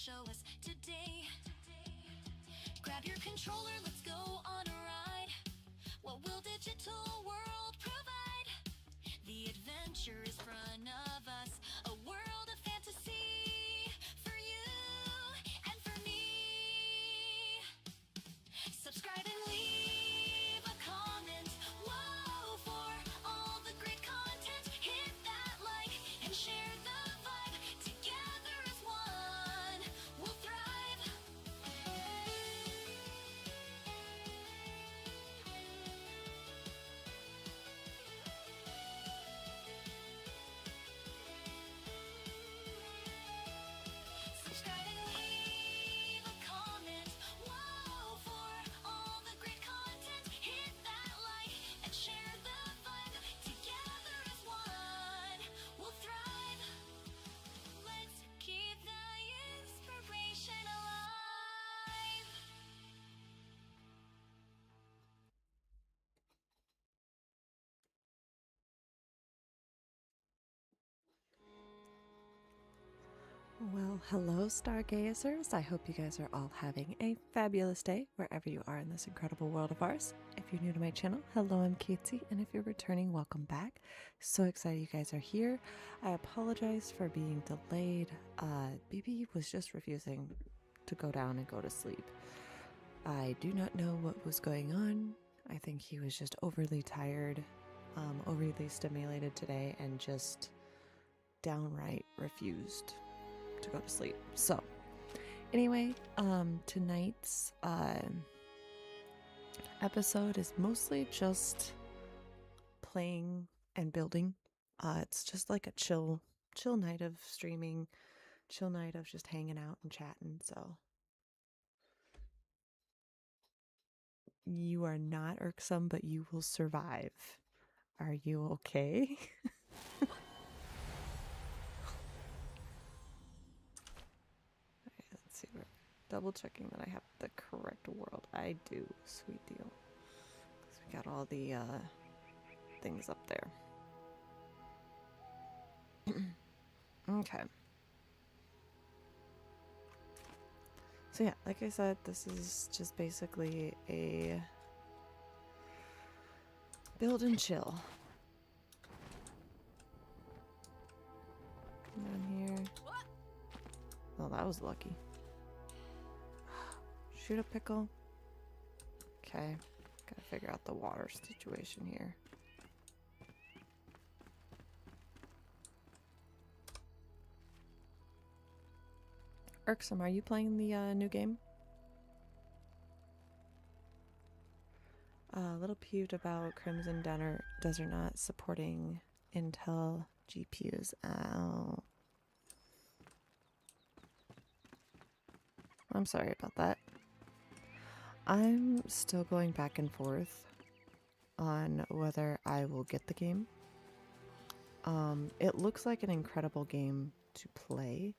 show us today. Grab your controller, let's go on a ride. What will digital world provide? The adventure is front of us, a world of fantasy for you and for me. Subscribe and leave a comment. Whoa, for all the great content, hit that like and share the vibe. Together as one, we'll thrive. Subscribe and leave a comment. Whoa, for all the great content, hit that like and share the vibe. Together as one, we'll thrive. Let's keep the inspiration alive. Well, hello, stargazers. I hope you guys are all having a fabulous day wherever you are in this incredible world of ours. If you're new to my channel, hello, I'm Katie, and if you're returning, welcome back. So excited you guys are here. I apologize for being delayed. BB was just refusing to go down and go to sleep. I do not know what was going on. I think he was just overly tired, overly stimulated today, and just downright refused to go to sleep. So anyway, tonight's episode is mostly just playing and building. It's just like a chill night of streaming, chill night of just hanging out and chatting. So you are not irksome, but you will survive. Are you okay? Let's see, we're double checking that I have the correct world. I do. Sweet deal. So we got all the things up there. Okay. So yeah, like I said, this is just basically a build and chill. Come on here. Oh, that was lucky. Shoot a pickle. Okay. Gotta figure out the water situation here. Irksome, are you playing the new game? A little peeved about Crimson Desert not supporting Intel GPUs. Ow. I'm sorry about that. I'm still going back and forth on whether I will get the game. It looks like an incredible game to play,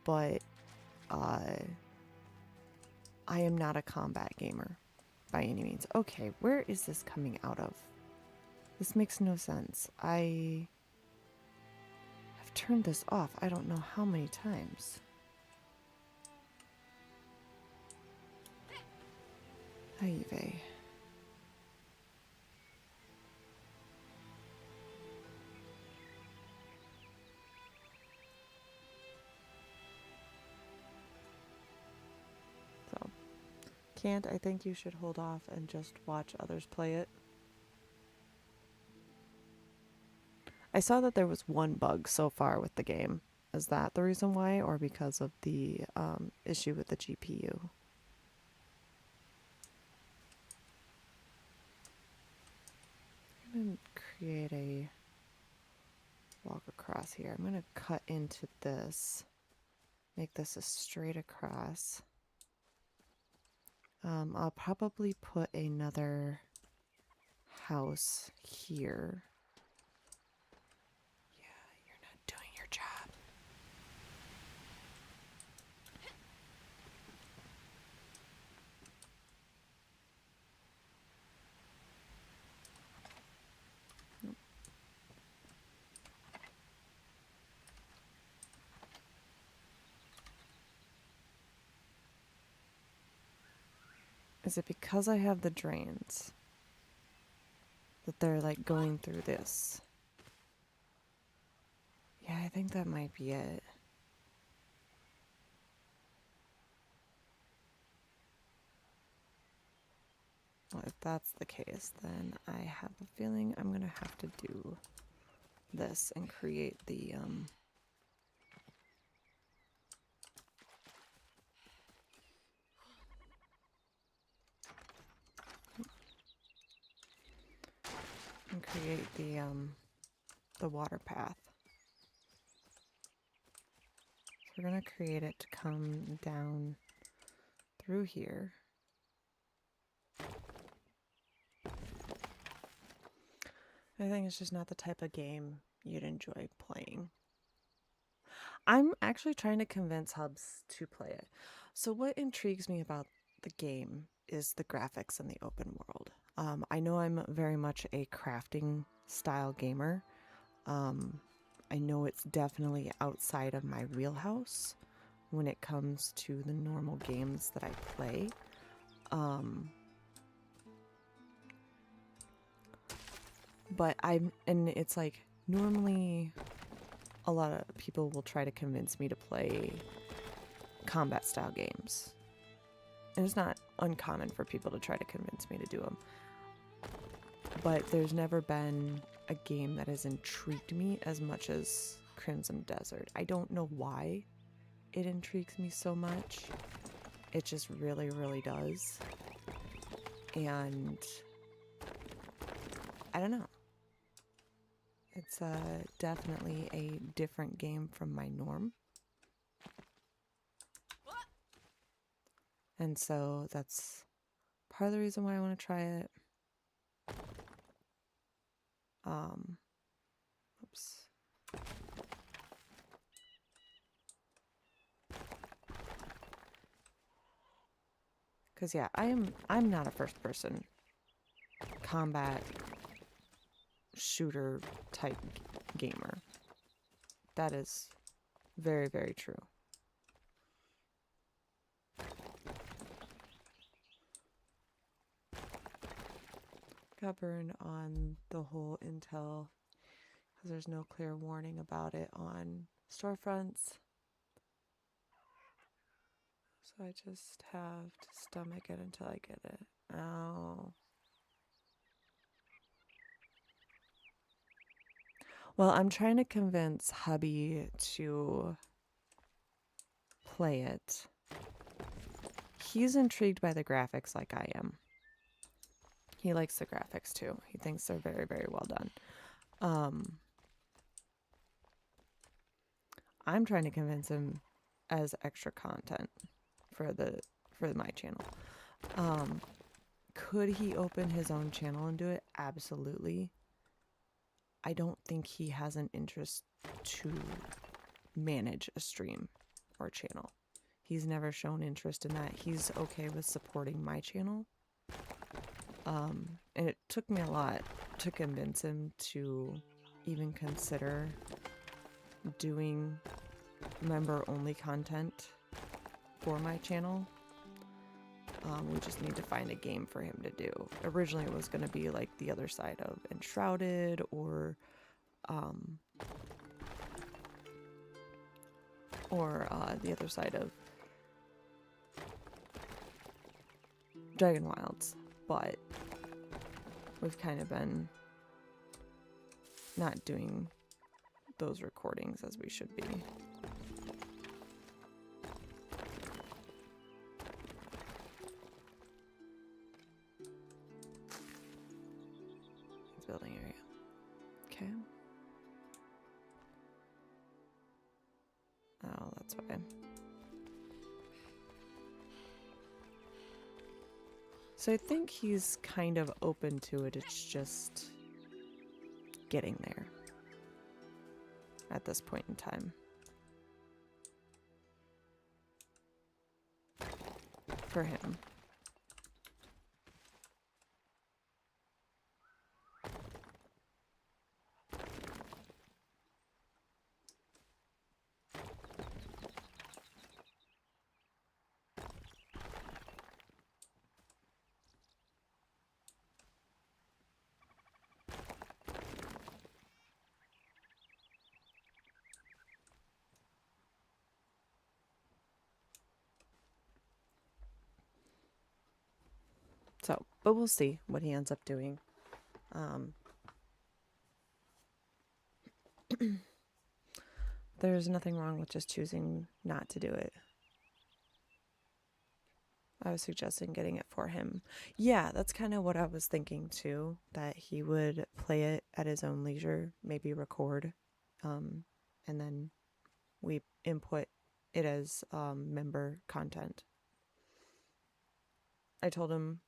but I am not a combat gamer by any means. Okay, where is this coming out of? This makes no sense. I have turned this off I don't know how many times. Ay vey. So, can't. I think you should hold off and just watch others play it. I saw that there was one bug so far with the game. Is that the reason why, or because of the issue with the GPU? I'm going to create a walk across here. I'm going to cut into this, make this a straight across. I'll probably put another house here. Yeah, you're not doing your job. Is it because I have the drains that they're like going through this? Yeah, I think that might be it. Well, if that's the case, then I have a feeling I'm gonna have to do this and create the the water path. So we're gonna create it to come down through here. I think it's just not the type of game you'd enjoy playing. I'm actually trying to convince Hubs to play it. So what intrigues me about the game is the graphics and the open world. I know I'm very much a crafting style gamer. I know it's definitely outside of my wheelhouse when it comes to the normal games that I play. But and it's like, normally a lot of people will try to convince me to play combat style games. And it's not uncommon for people to try to convince me to do them. But there's never been a game that has intrigued me as much as Crimson Desert. I don't know why it intrigues me so much. It just really, really does. And I don't know. It's definitely a different game from my norm. And so that's part of the reason why I want to try it. Oops. Because yeah, I'm not a first person combat shooter type gamer. That is very, very true. Got burned on the whole intel because there's no clear warning about it on storefronts. So I just have to stomach it until I get it. Ow. Well, I'm trying to convince hubby to play it. He's intrigued by the graphics like I am. He likes the graphics too. He thinks they're very, very well done. I'm trying to convince him as extra content for my channel. Could he open his own channel and do it? Absolutely. I don't think he has an interest to manage a stream or channel. He's never shown interest in that. He's okay with supporting my channel. And it took me a lot to convince him to even consider doing member-only content for my channel. We just need to find a game for him to do. Originally it was going to be like the other side of Enshrouded or the other side of Dragon Wilds, but we've kind of been not doing those recordings as we should be. Building area. Okay. Oh, that's why. So I think he's kind of open to it. It's just getting there at this point in time. For him. So, but we'll see what he ends up doing. There's nothing wrong with just choosing not to do it. I was suggesting getting it for him. Yeah, that's kind of what I was thinking too, that he would play it at his own leisure, maybe record, and then we input it as member content. I told him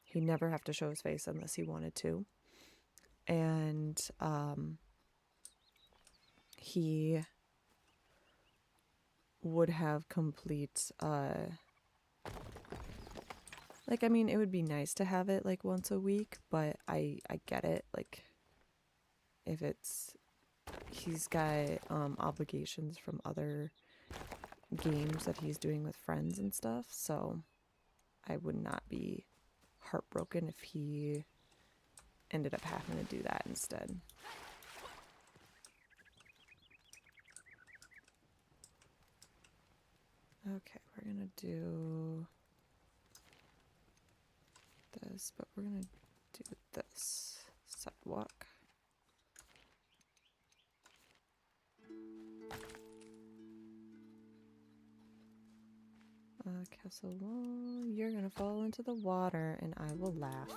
he'd never have to show his face unless he wanted to. And he would have complete like, I mean, it would be nice to have it like once a week, but I get it. Like, if it's, he's got obligations from other games that he's doing with friends and stuff, so I would not be heartbroken if he ended up having to do that instead. Okay, we're gonna do this, but we're gonna do this sidewalk. Castle wall, you're gonna fall into the water and I will laugh.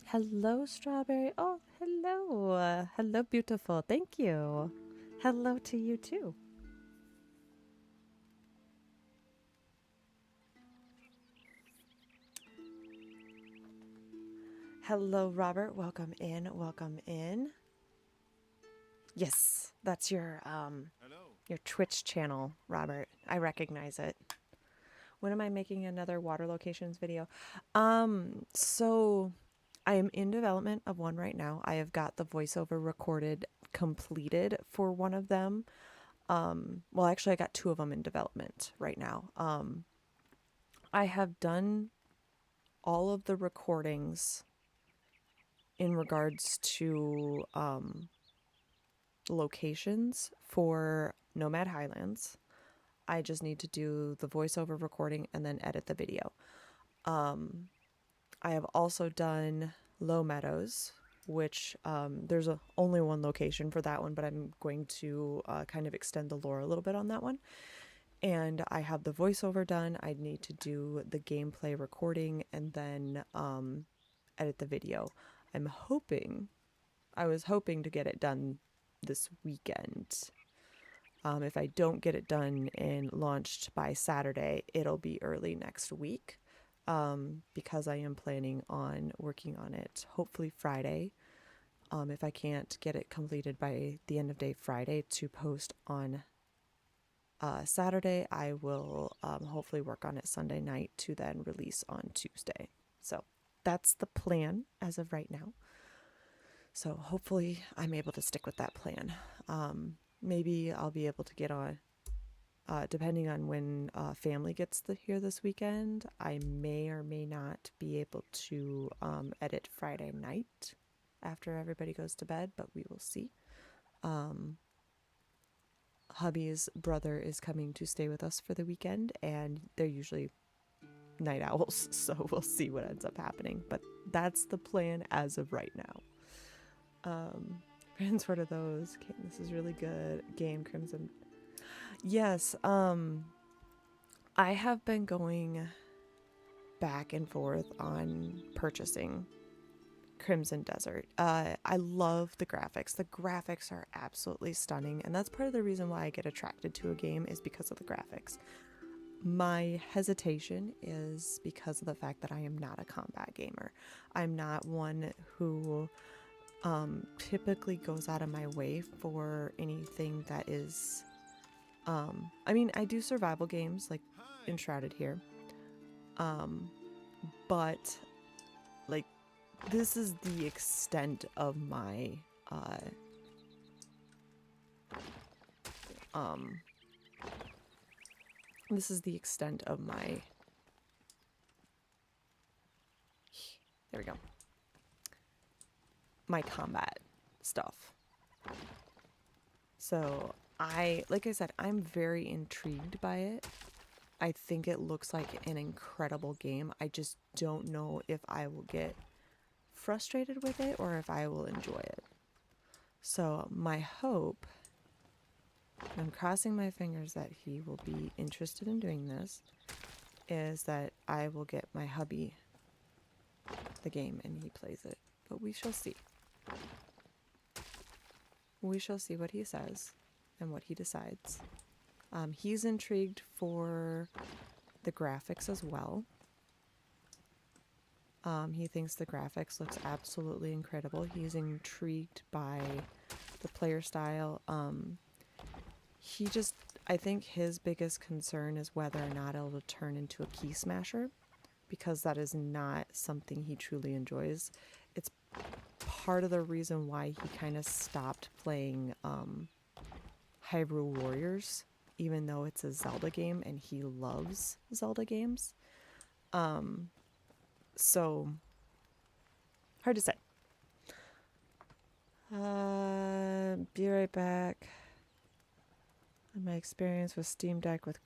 Hello, Strawberry. Oh, hello. Hello, beautiful. Thank you. Hello to you too. Hello, Robert. Welcome in. Welcome in. Yes, that's your Twitch channel, Robert. I recognize it. When am I making another water locations video? So I am in development of one right now. I have got the voiceover recorded completed for one of them. Well, actually I got two of them in development right now. I have done all of the recordings in regards to locations for Nomad Highlands. I just need to do the voiceover recording and then edit the video. I have also done Low Meadows, which there's only one location for that one, but I'm going to kind of extend the lore a little bit on that one. And I have the voiceover done. I need to do the gameplay recording and then edit the video. I was hoping to get it done this weekend. If I don't get it done and launched by Saturday, it'll be early next week, because I am planning on working on it hopefully Friday. If I can't get it completed by the end of day Friday to post on Saturday, I will hopefully work on it Sunday night to then release on Tuesday. So that's the plan as of right now. So hopefully I'm able to stick with that plan. Maybe I'll be able to get on, depending on when family gets here this weekend, I may or may not be able to edit Friday night after everybody goes to bed, but we will see. Hubby's brother is coming to stay with us for the weekend, and they're usually night owls, so we'll see what ends up happening. But that's the plan as of right now. Friends, what are those? Okay, this is really good. Game Crimson. Yes, I have been going back and forth on purchasing Crimson Desert. I love the graphics. The graphics are absolutely stunning, and that's part of the reason why I get attracted to a game is because of the graphics. My hesitation is because of the fact that I am not a combat gamer. I'm not one who typically goes out of my way for anything that is I mean, I do survival games like Enshrouded here, but like this is the extent of my this is the extent of my there we go, my combat stuff. So like I said, I'm very intrigued by it. I think it looks like an incredible game. I just don't know if I will get frustrated with it or if I will enjoy it. So my hope, I'm crossing my fingers that he will be interested in doing this, is that I will get my hubby the game and he plays it. But we shall see. We shall see what he says and what he decides. He's intrigued for the graphics as well. He thinks the graphics looks absolutely incredible. He's intrigued by the player style. I think his biggest concern is whether or not it'll turn into a key smasher, because that is not something he truly enjoys. It's part of the reason why he kind of stopped playing Hyrule Warriors, even though it's a Zelda game and he loves Zelda games. So hard to say. Be right back. On my experience with Steam Deck with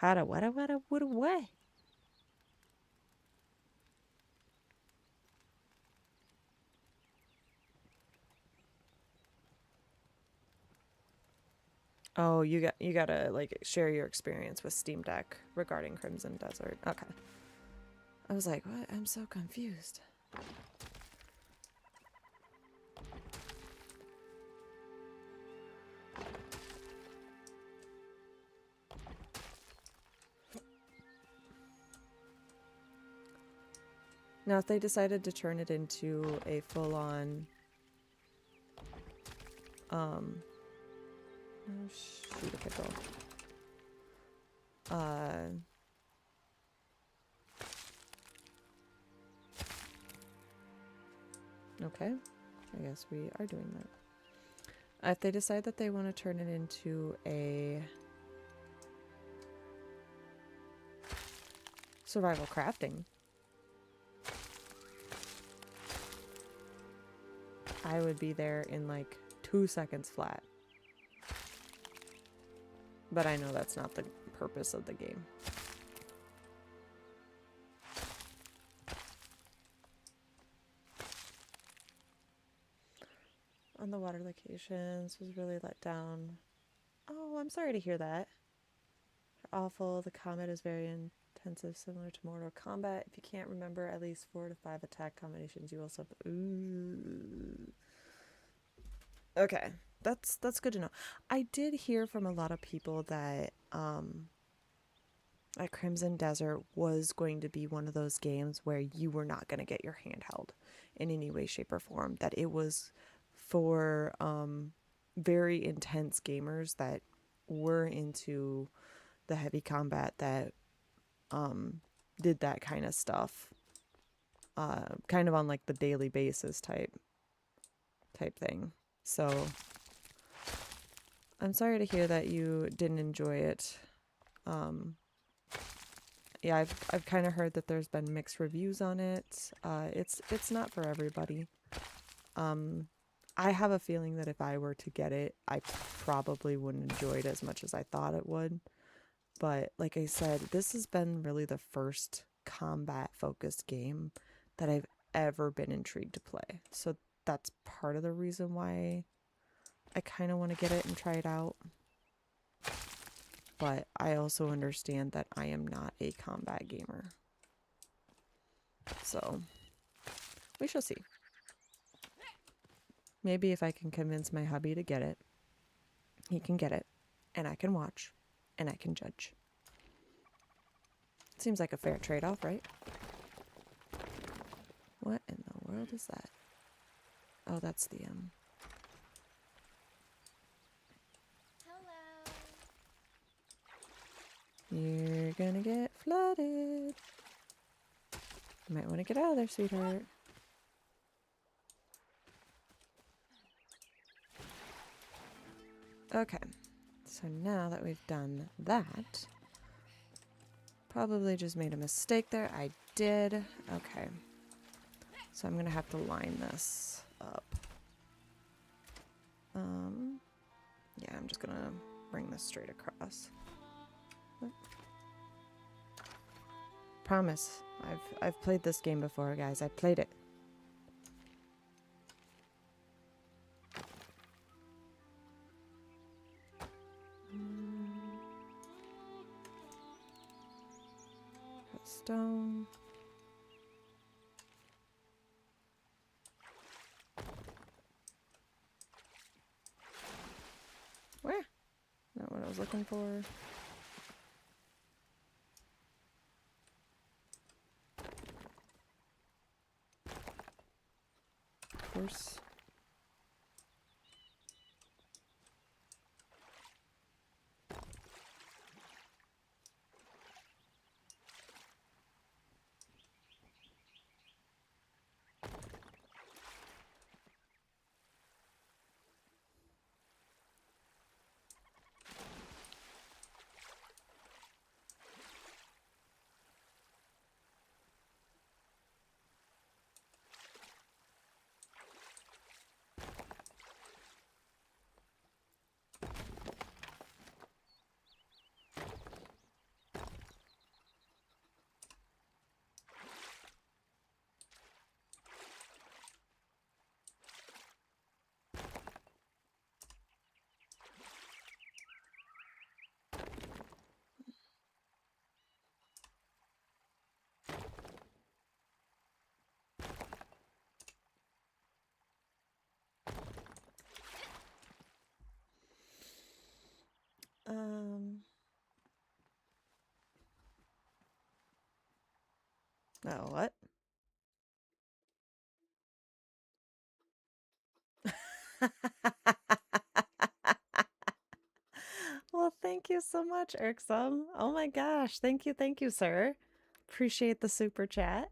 what? Oh, you gotta like share your experience with Steam Deck regarding Crimson Desert. Okay. I was like, what? I'm so confused. Now, if they decided to turn it into a full-on, oh shoot, a pickle. Okay, I guess we are doing that. If they decide that they want to turn it into a survival crafting, I would be there in like 2 seconds flat. But I know that's not the purpose of the game. On the water locations was really let down. Oh, I'm sorry to hear that. Awful. The combat is very intensive, similar to Mortal Kombat. If you can't remember at least 4 to 5 attack combinations, you will suffer. Ooh. Okay, that's good to know. I did hear from a lot of people that Crimson Desert was going to be one of those games where you were not going to get your hand held in any way, shape, or form. That it was for very intense gamers that were into the heavy combat, that did that kind of stuff, kind of on like the daily basis type thing. So I'm sorry to hear that you didn't enjoy it. Yeah, I've kind of heard that there's been mixed reviews on it. It's not for everybody. I have a feeling that if I were to get it, I probably wouldn't enjoy it as much as I thought it would. But like I said, this has been really the first combat-focused game that I've ever been intrigued to play. So that's part of the reason why I kind of want to get it and try it out. But I also understand that I am not a combat gamer. So we shall see. Maybe if I can convince my hubby to get it, he can get it, and I can watch, and I can judge. Seems like a fair trade-off, right? What in the world is that? Oh, that's the You're gonna get flooded. You might want to get out of there, sweetheart. Okay, so now that we've done that, probably just made a mistake there. I did. Okay, so I'm gonna have to line this up. Yeah, I'm just gonna bring this straight across. Promise. I've played this game before, guys. I played it. Stone. Where? Not what I was looking for. Of course. Oh, what? Well, thank you so much, Irksome. Oh my gosh. Thank you, sir. Appreciate the super chat.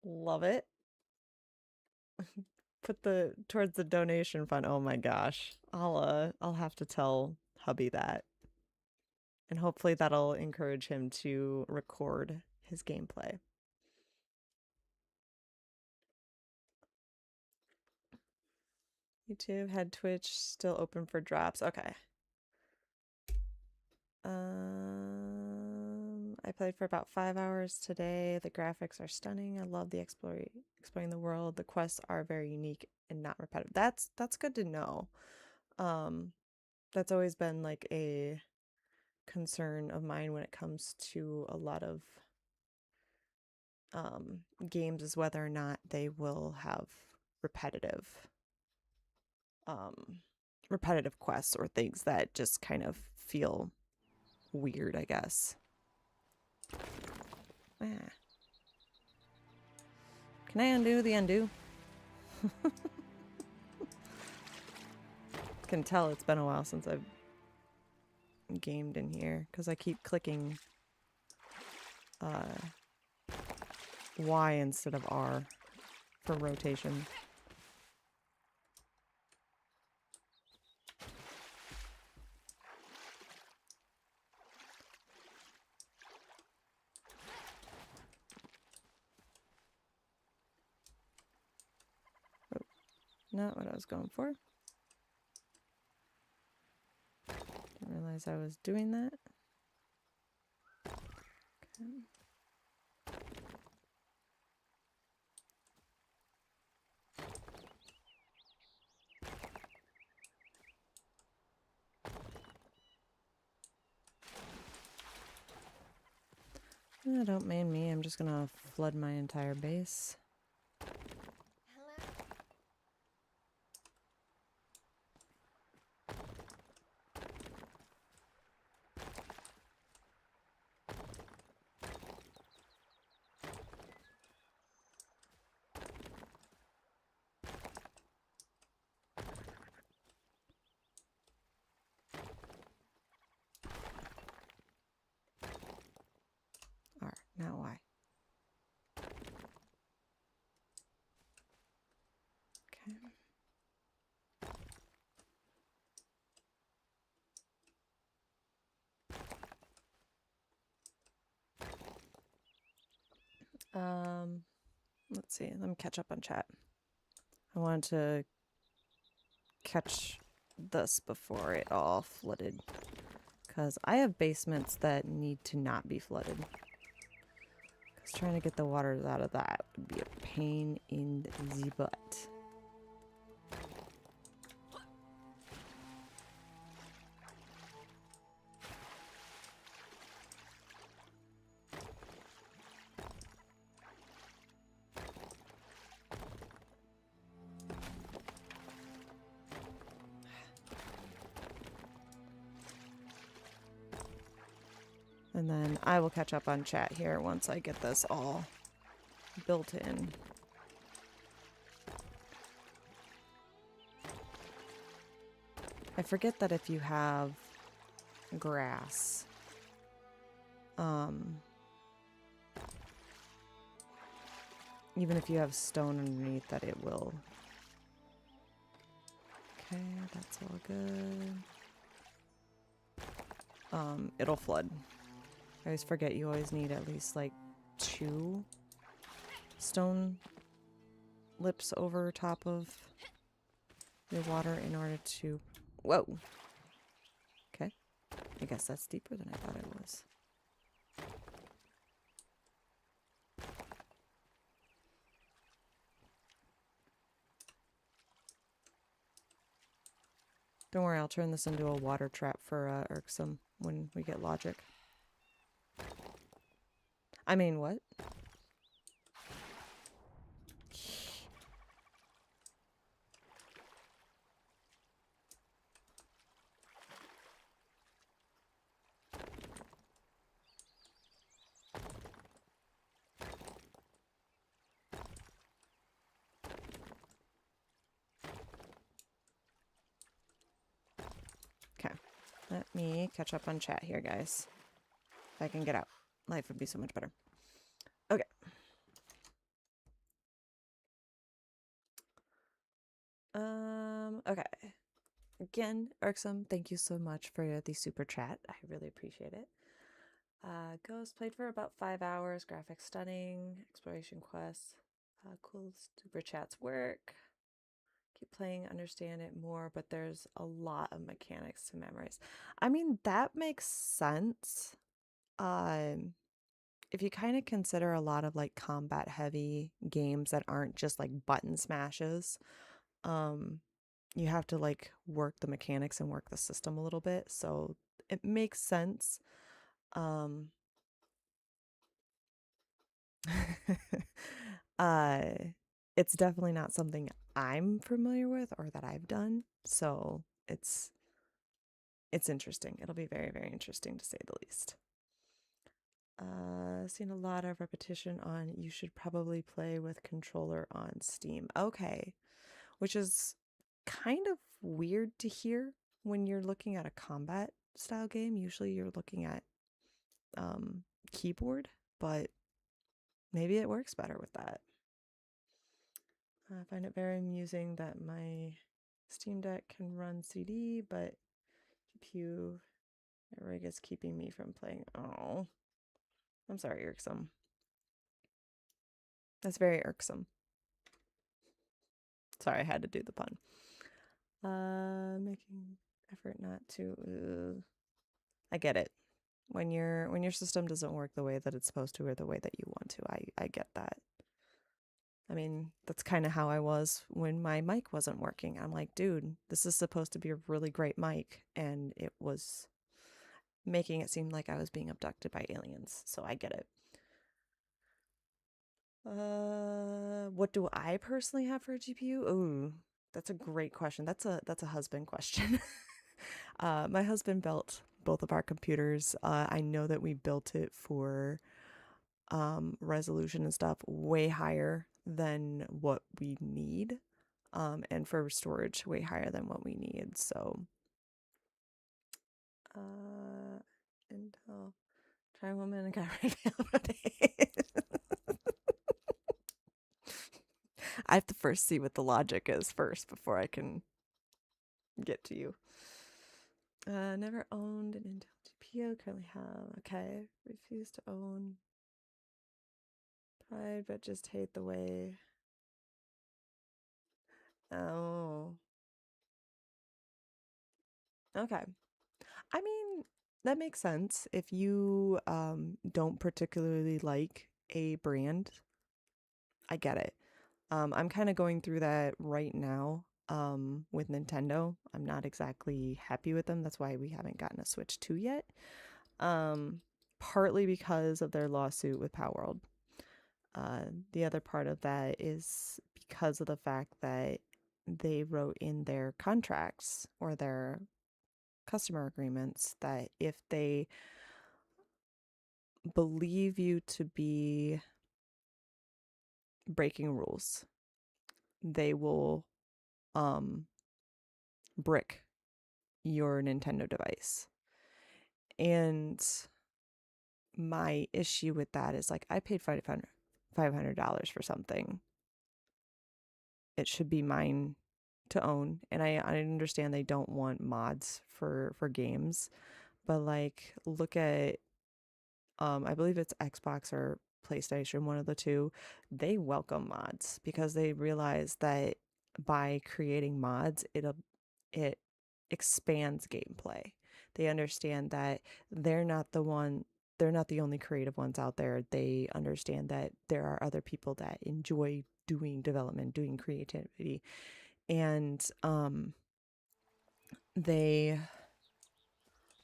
Love it. Put the towards the donation fund. Oh my gosh. I'll have to tell hubby that. And hopefully that'll encourage him to record his gameplay. YouTube had Twitch still open for drops. Okay. I played for about 5 hours today. The graphics are stunning. I love the exploring the world. The quests are very unique and not repetitive. That's good to know. That's always been like a concern of mine when it comes to a lot of games, is whether or not they will have repetitive quests or things that just kind of feel weird, I guess. Ah. Can I undo the undo? Can tell it's been a while since I've gamed in here because I keep clicking Y instead of R for rotation. Oh, not what I was going for. Didn't realize I was doing that. Okay. Don't mind me, I'm just gonna flood my entire base. Now why? Okay. Let's see. Let me catch up on chat. I wanted to catch this before it all flooded. Because I have basements that need to not be flooded. Because trying to get the waters out of that would be a pain in the butt. And then I will catch up on chat here once I get this all built in. I forget that if you have grass, even if you have stone underneath, that it will. Okay, that's all good. It'll flood. I always forget you always need at least like 2 stone lips over top of your water in order to... Whoa! Okay. I guess that's deeper than I thought it was. Don't worry, I'll turn this into a water trap for Irksome when we get logic. I mean, what? Okay. Let me catch up on chat here, guys. If I can get out. Life would be so much better. Okay. Okay. Again, Irksome, thank you so much for the super chat. I really appreciate it. Ghost played for about 5 hours. Graphics stunning. Exploration quests. Cool super chats work. Keep playing, understand it more, but there's a lot of mechanics to memorize. I mean, that makes sense. If you kind of consider a lot of like combat heavy games that aren't just like button smashes, you have to like work the mechanics and work the system a little bit. So it makes sense. uh, it's definitely not something I'm familiar with or that I've done. So it's interesting. It'll be very, very interesting to say the least. Seen a lot of repetition on you should probably play with controller on Steam. Okay. Which is kind of weird to hear when you're looking at a combat style game. Usually you're looking at keyboard, but maybe it works better with that. I find it very amusing that my Steam Deck can run CD, but GPU rig is keeping me from playing. Oh, I'm sorry, Irksome. That's very irksome. Sorry, I had to do the pun. Making effort not to. I get it. When your system doesn't work the way that it's supposed to or the way that you want to, I get that. I mean, that's kind of how I was when my mic wasn't working. I'm like, dude, this is supposed to be a really great mic, and it was making it seem like I was being abducted by aliens. So I get it. What do I personally have for a GPU? Ooh, that's a great question. That's a husband question. My husband built both of our computers. I know that we built it for resolution and stuff way higher than what we need, and for storage way higher than what we need. So, Intel, try woman and got rid of it. I have to first see what the logic is first before I can get to you. Never owned an Intel GPU. Currently have. Okay. Refuse to own. Pride, but just hate the way. Oh. Okay. I mean, that makes sense. If you don't particularly like a brand, I get it. I'm kind of going through that right now with Nintendo. I'm not exactly happy with them. That's why we haven't gotten a Switch 2 yet. Partly because of their lawsuit with Palworld. The other part of that is because of the fact that they wrote in their contracts or their customer agreements that if they believe you to be breaking rules, they will brick your Nintendo device. And my issue with that is like I paid $500 for something. It should be mine to own. And I understand they don't want mods for games, but like look at I believe it's Xbox or PlayStation, one of the two. They welcome mods because they realize that by creating mods, it expands gameplay. They understand that they're not the one they're not the only creative ones out there. They understand that there are other people that enjoy doing development, doing creativity. And they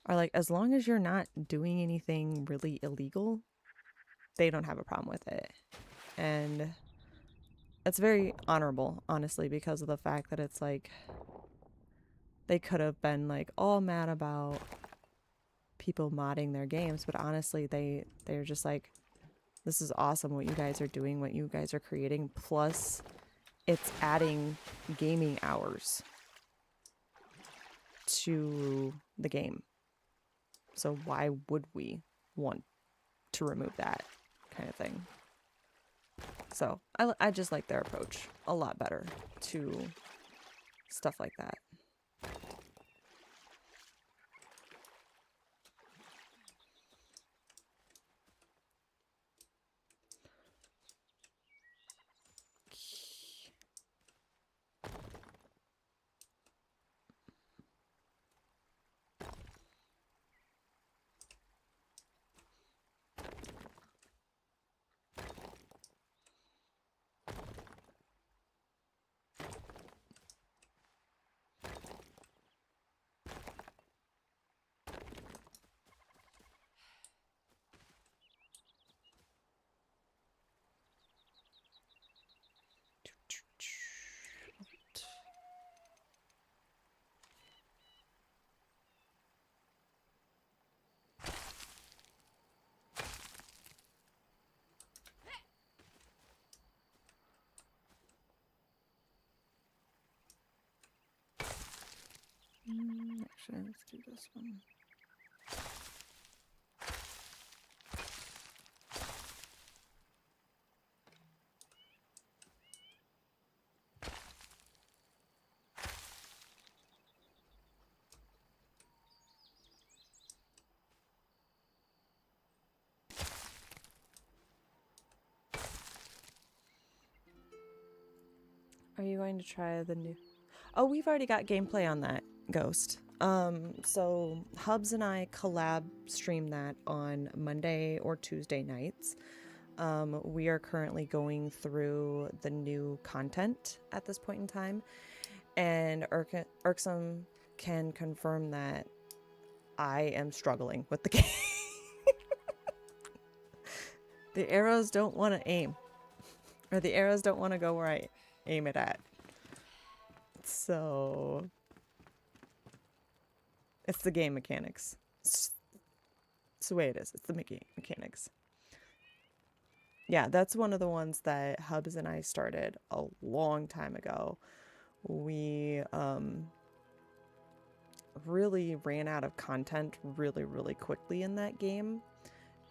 are like, as long as you're not doing anything really illegal, they don't have a problem with it. And it's very honorable, honestly, because of the fact that it's like they could have been like all mad about people modding their games, but honestly they're just like, this is awesome what you guys are doing, what you guys are creating, plus it's adding gaming hours to the game. So why would we want to remove that kind of thing? So I just like their approach a lot better to stuff like that. Actually, let's do this one. Are you going to try the new... Oh, we've already got gameplay on that, Ghost. So Hubs and I collab stream that on Monday or Tuesday nights. We are currently going through the new content at this point in time, and Irksome can confirm that I am struggling with the game. The arrows don't want to aim, or the arrows don't want to go where I aim it at. So it's the game mechanics. It's the way it is. It's the mechanics. Yeah, that's one of the ones that Hubs and I started a long time ago. We really ran out of content really quickly in that game.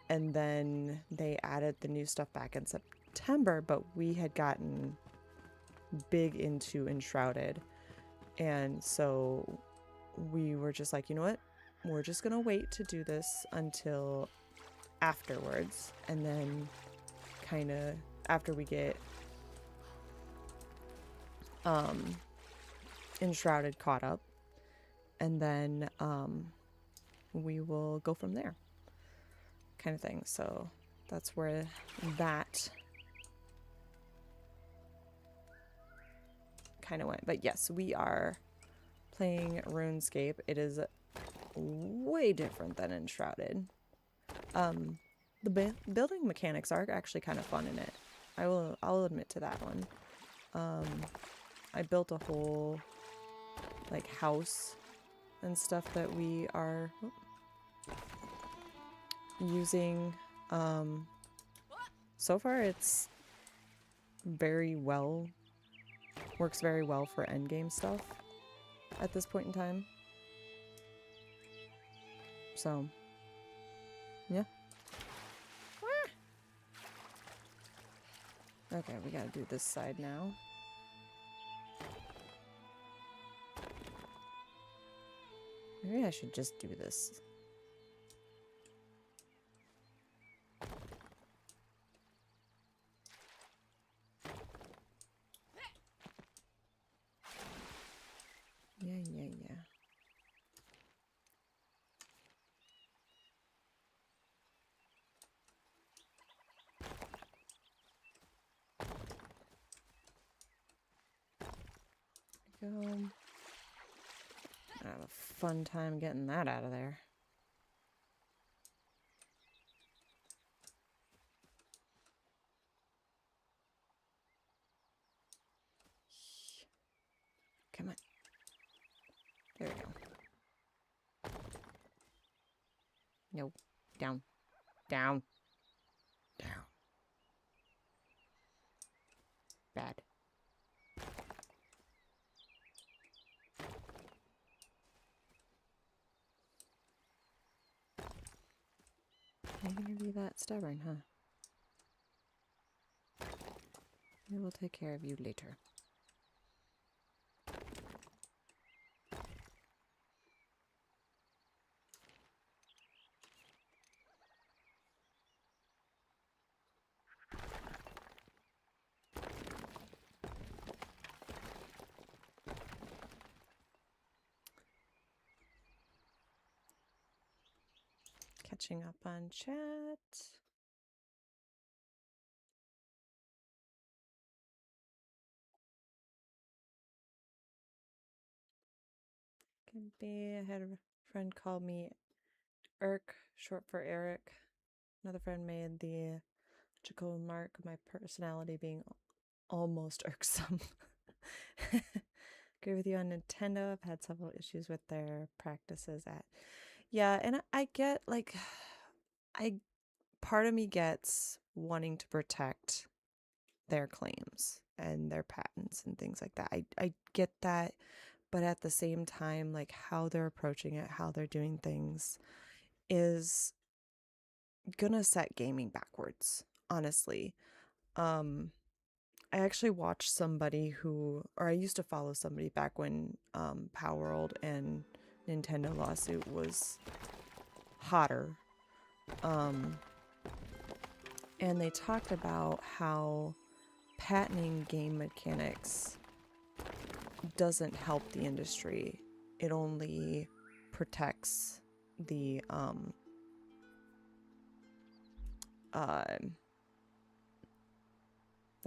And then they added the new stuff back in September, but we had gotten big into Enshrouded. And so we were just like, you know what? We're just going to wait to do this until afterwards. And then kind of after we get Enshrouded caught up. and then we will go from there, kind of thing. So that's where that kind of went. But yes, we are playing RuneScape. It is way different than Enshrouded. The building mechanics are actually kind of fun in it. I'll admit to that one. I built a whole like house and stuff that we are using. So far it's very well, works very well for endgame stuff at this point in time. So yeah. Okay, we gotta do this side now. Maybe I should just do this. Yeah. Go. I have a fun time getting that out of there. Come on. There we go. No. Down. Down. Down. Bad. You're gonna be that stubborn, huh? We will take care of you later. Catching up on chat. Can be. I had a friend call me Irk, short for Eric. Another friend made the logical remark of my personality being almost irksome. Agree with you on Nintendo. I've had several issues with their practices at. Yeah, and I get like, part of me gets wanting to protect their claims and their patents and things like that. I get that, but at the same time, like how they're approaching it, how they're doing things is gonna set gaming backwards, honestly. I actually watched somebody I used to follow somebody back when Power World and Nintendo lawsuit was hotter. And they talked about how patenting game mechanics doesn't help the industry. It only protects the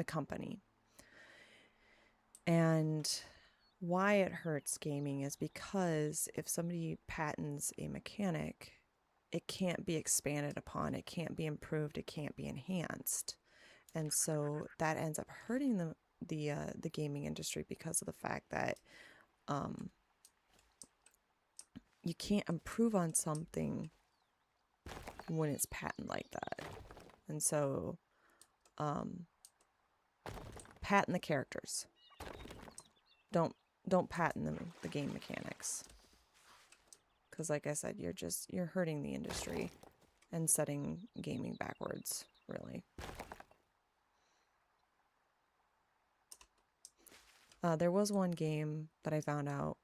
company. And why it hurts gaming is because if somebody patents a mechanic, it can't be expanded upon, it can't be improved, it can't be enhanced. And so that ends up hurting the gaming industry because of the fact that you can't improve on something when it's patent like that. And so patent the characters. Don't patent the game mechanics. Because like I said, you're hurting the industry and setting gaming backwards, really. There was one game that I found out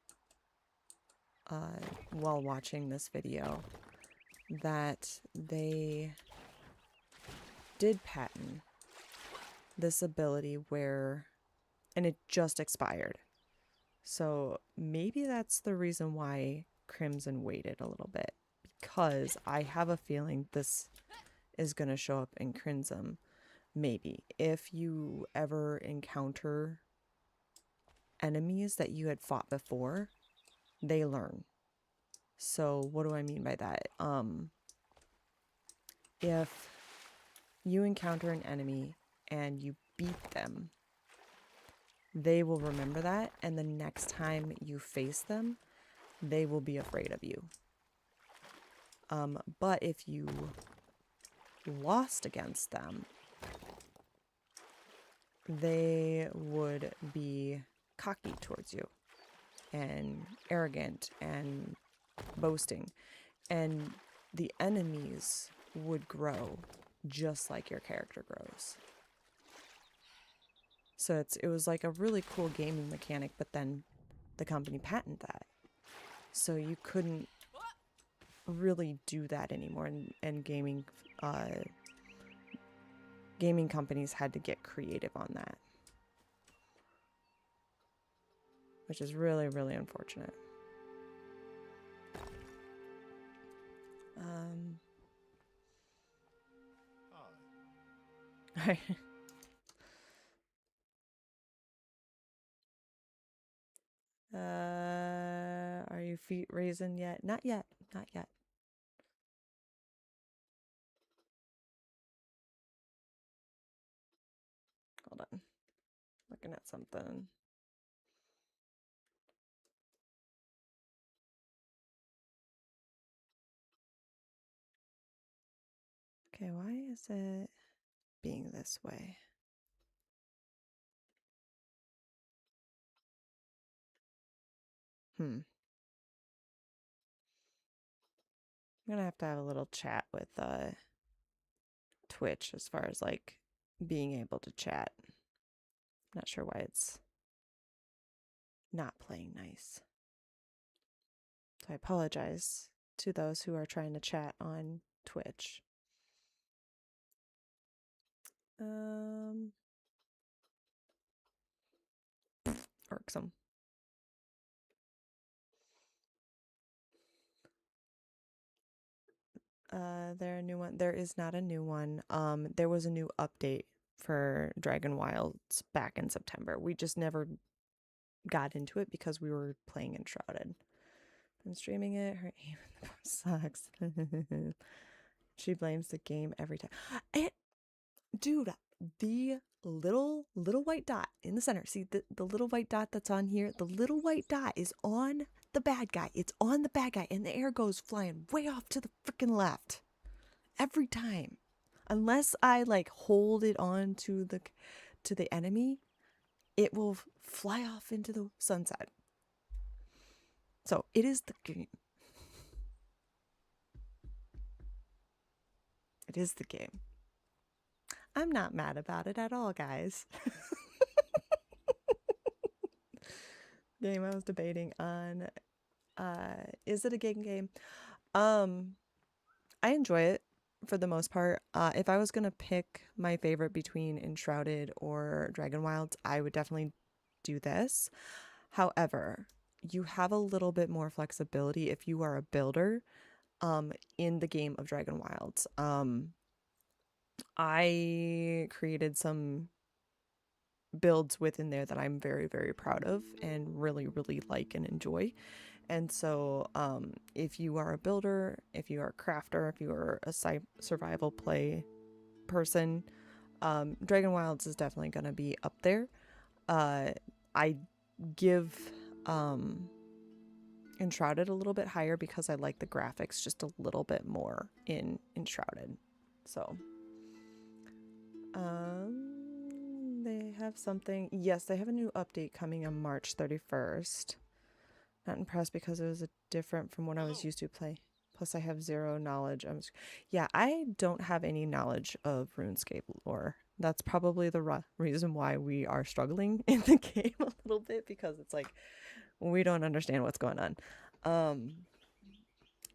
while watching this video that they did patent this ability where, and it just expired, So maybe that's the reason why Crimson waited a little bit, because I have a feeling this is going to show up in Crimson. Maybe if you ever encounter enemies that you had fought before, they learn. So what do I mean by that? If you encounter an enemy and you beat them, they will remember that, and the next time you face them, they will be afraid of you. But if you lost against them, they would be cocky towards you and arrogant and boasting, and the enemies would grow just like your character grows. So it was like a really cool gaming mechanic, but then the company patented that, so you couldn't really do that anymore, and gaming companies had to get creative on that, which is really, really unfortunate. Are your feet raisin yet? Not yet. Not yet. Hold on. Looking at something. Okay, why is it being this way? I'm gonna have to have a little chat with Twitch as far as like being able to chat. Not sure why it's not playing nice. So I apologize to those who are trying to chat on Twitch. Irksome. There a new one? There is not a new one. There was a new update for Dragon Wilds back in September. We just never got into it because we were playing Enshrouded. I'm streaming it. Her aim sucks. She blames the game every time. Dude, the little white dot in the center. See the little white dot that's on here? The little white dot is on the bad guy. It's on the bad guy, and the air goes flying way off to the freaking left. Every time. Unless I like hold it on to the enemy, it will fly off into the sunset. So it is the game. It is the game. I'm not mad about it at all, guys. Game I was debating on. Is it a game? I enjoy it for the most part. If I was gonna pick my favorite between Enshrouded or Dragon Wilds, I would definitely do this. However, you have a little bit more flexibility if you are a builder in the game of Dragon Wilds. I created some builds within there that I'm very, very proud of and really, really like and enjoy. And so if you are a builder, if you are a crafter, if you are a survival play person, Dragon Wilds is definitely going to be up there. I give Enshrouded a little bit higher because I like the graphics just a little bit more in Enshrouded. So they have something. Yes, they have a new update coming on March 31st. Not impressed because it was different from what I was used to play. Plus I have zero knowledge. Yeah, I don't have any knowledge of RuneScape lore. That's probably the reason why we are struggling in the game a little bit, because it's like we don't understand what's going on.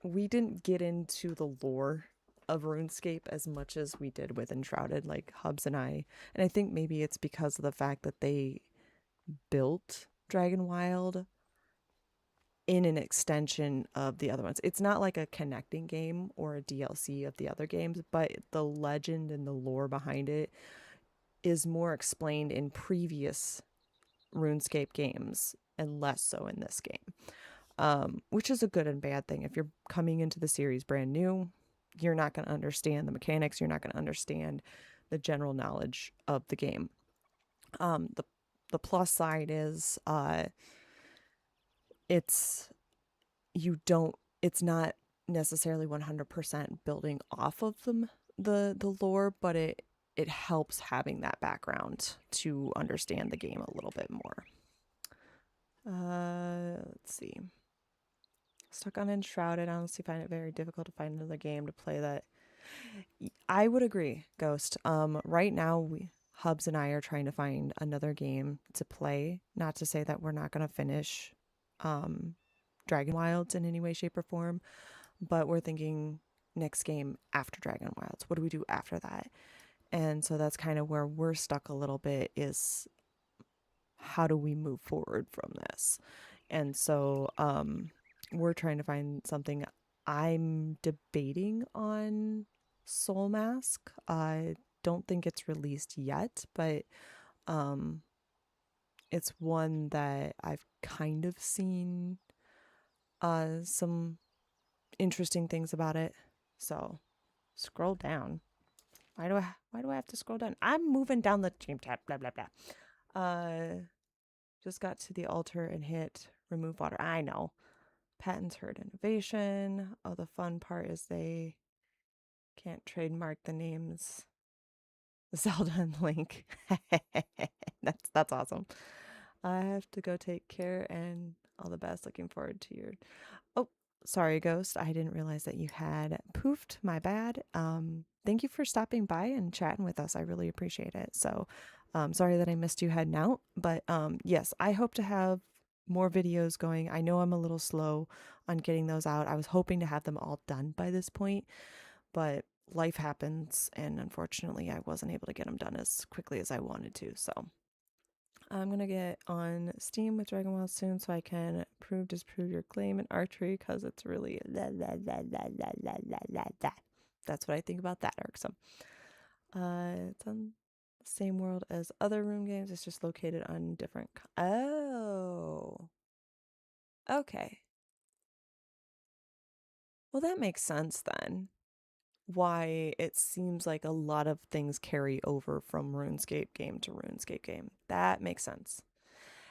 We didn't get into the lore of RuneScape as much as we did with Enshrouded, like Hubs and I think maybe it's because of the fact that they built Dragon Wild in an extension of the other ones. It's not like a connecting game or a DLC of the other games, but the legend and the lore behind it is more explained in previous RuneScape games and less so in this game, which is a good and bad thing. If you're coming into the series brand new, you're not going to understand the mechanics. You're not going to understand the general knowledge of the game. The plus side is it's not necessarily 100% building off of the lore, but it helps having that background to understand the game a little bit more. Let's see. Stuck on Enshrouded. I honestly find it very difficult to find another game to play that. I would agree, Ghost. Right now, Hubs and I are trying to find another game to play. Not to say that we're not going to finish Dragon Wilds in any way, shape, or form, but we're thinking next game after Dragon Wilds. What do we do after that? And so that's kind of where we're stuck a little bit, is how do we move forward from this? And so we're trying to find something. I'm debating on Soul Mask. I don't think it's released yet, but it's one that I've kind of seen some interesting things about it. So scroll down. Why do I have to scroll down? I'm moving down the team tab, blah blah blah. Just got to the altar and hit remove water. I know. Patents hurt innovation. Oh, the fun part is they can't trademark the names Zelda and Link. That's awesome. I have to go take care, and all the best. Looking forward to your... Oh, sorry, Ghost. I didn't realize that you had poofed. My bad. Thank you for stopping by and chatting with us. I really appreciate it. So, sorry that I missed you heading out. But yes, I hope to have more videos going. I know I'm a little slow on getting those out. I was hoping to have them all done by this point, but life happens, and unfortunately I wasn't able to get them done as quickly as I wanted to. So I'm gonna get on Steam with Dragon Wild soon so I can disprove your claim in archery, because it's really that's what I think about that, irksome. It's on the same world as other Rune games. It's just located on different oh, okay. Well, that makes sense then. Why it seems like a lot of things carry over from RuneScape game to RuneScape game. That makes sense.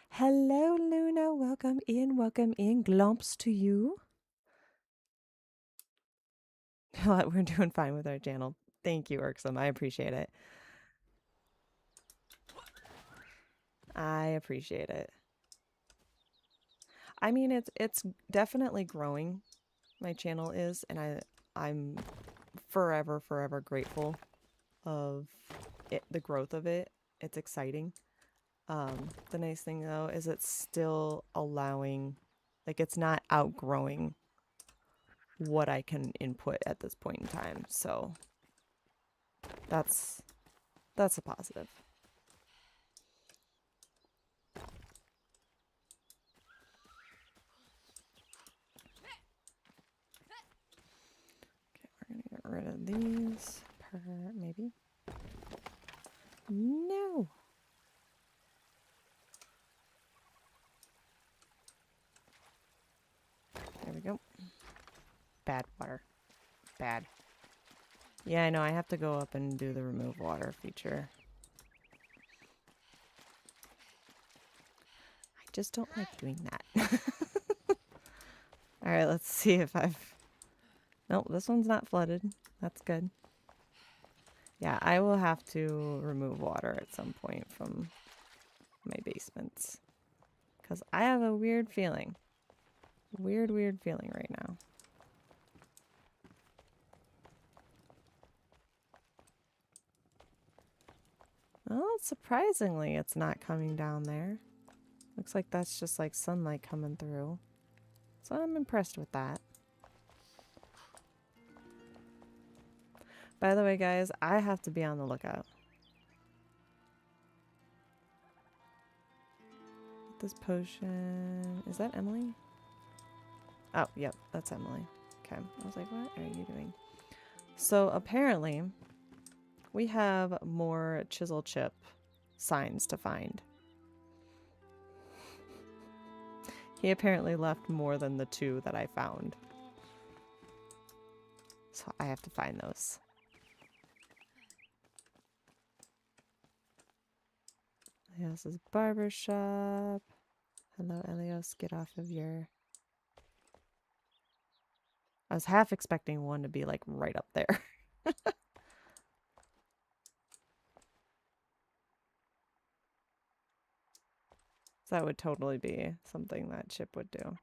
Hello, Luna. Welcome in. Welcome in. Glomps to you. We're doing fine with our channel. Thank you, Irksome. I appreciate it. I appreciate it. I mean, it's definitely growing. My channel is, and I'm forever grateful of it, the growth of it. It's exciting. The nice thing though is it's still allowing, like, it's not outgrowing what I can input at this point in time. So that's a positive. Okay, we're gonna get rid of these maybe. No. There we go. Bad water. Bad. Yeah, I know. I have to go up and do the remove water feature. I just don't like doing that. Alright, let's see if I've... Nope, this one's not flooded. That's good. Yeah, I will have to remove water at some point from my basements. Because I have a weird feeling. Weird feeling right now. Well, surprisingly, it's not coming down there. Looks like that's just like sunlight coming through. So I'm impressed with that. By the way, guys, I have to be on the lookout. What this potion. Is that Emily? Oh, yep, that's Emily. Okay. I was like, what are you doing? So apparently we have more chisel chip signs to find. He apparently left more than the 2 that I found. So I have to find those. Yeah, this is barber shop. Hello, Elios. Get off of your... I was half expecting one to be like right up there. That would totally be something that Chip would do.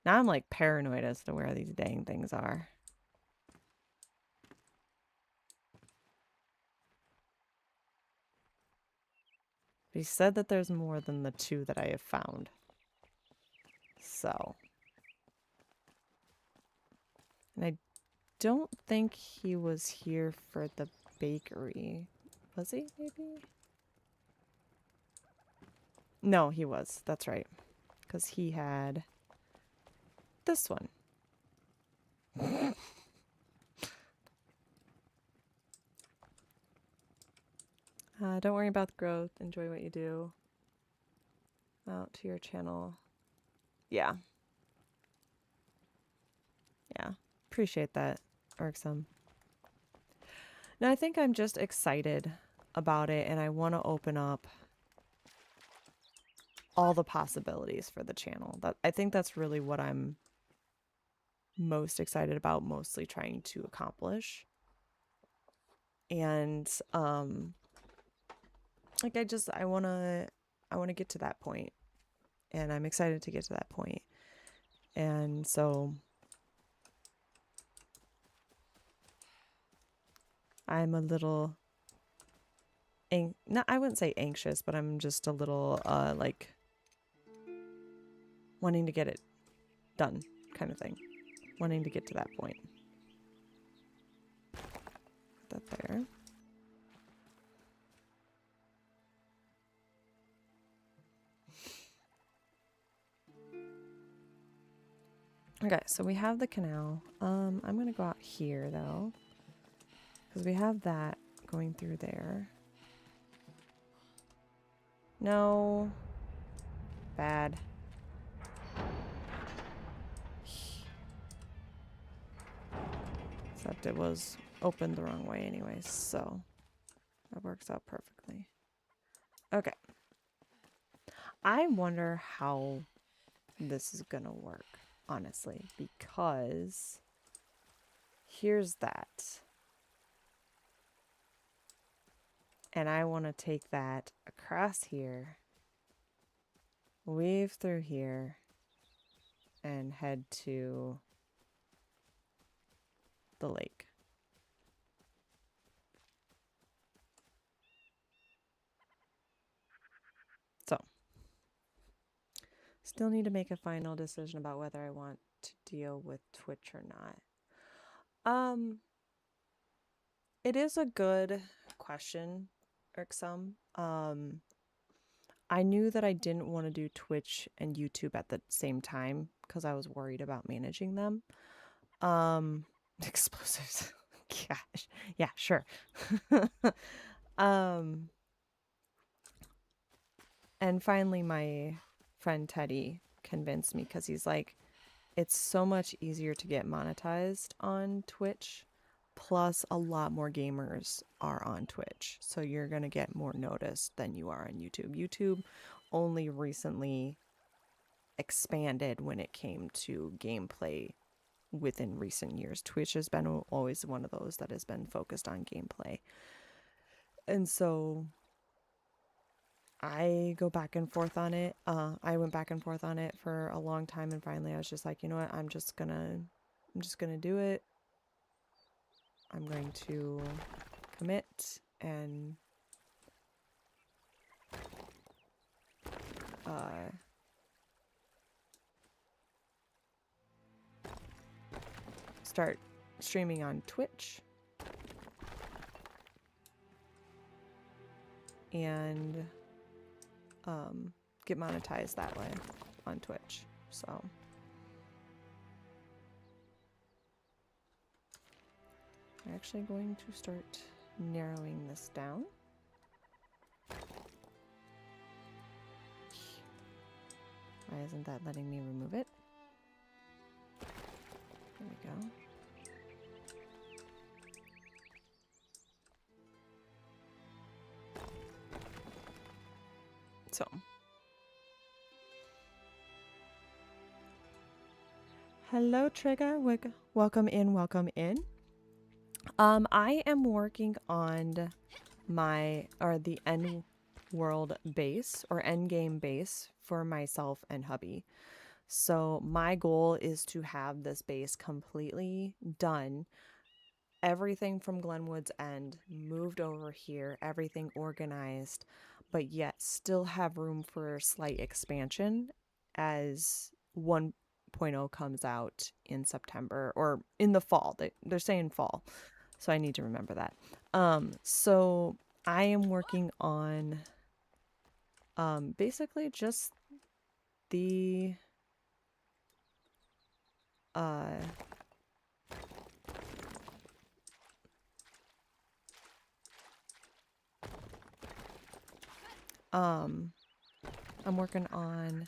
Now I'm like paranoid as to where these dang things are. But he said that there's more than the 2 that I have found. So. And I don't think he was here for the bakery. Was he, maybe? No, he was. That's right. Because he had this one. Don't worry about the growth. Enjoy what you do. Out to your channel. Yeah. Yeah. Appreciate that, Irksome. Now, I think I'm just excited about it, and I want to open up all the possibilities for the channel. I think that's really what I'm most excited about, mostly trying to accomplish. And like I want to get to that point, and I'm excited to get to that point. And so I'm a little I wouldn't say anxious, but I'm just a little like wanting to get it done kind of thing. Wanting to get to that point. Put that there. Okay, so we have the canal. I'm gonna go out here though, because we have that going through there. No. Bad. Except it was opened the wrong way anyways, so that works out perfectly. Okay. I wonder how this is gonna work, honestly, because here's that. And I want to take that across here, weave through here, and head to the lake. So, still need to make a final decision about whether I want to deal with Twitch or not. It is a good question, Irksome. I knew that I didn't want to do Twitch and YouTube at the same time because I was worried about managing them. Explosives. Gosh. Yeah, sure. And finally my friend Teddy convinced me, because he's like, it's so much easier to get monetized on Twitch, plus a lot more gamers are on Twitch, so you're gonna get more noticed than you are on YouTube. YouTube only recently expanded when it came to gameplay within recent years. Twitch has been always one of those that has been focused on gameplay. And so I go back and forth on it. I went back and forth on it for a long time, and finally I was just like, you know what, I'm just gonna do it. I'm going to commit and start streaming on Twitch. And get monetized that way on Twitch. So I'm actually going to start narrowing this down. Why isn't that letting me remove it? There we go. So. Hello, Trigger. Welcome in, welcome in. I am working on the end world base or end game base for myself and hubby. So my goal is to have this base completely done. Everything from Glenwood's End moved over here, everything organized, but yet still have room for slight expansion as 1.0 comes out in September or in the fall. They're saying fall. So I need to remember that. So I am working on basically just the I'm working on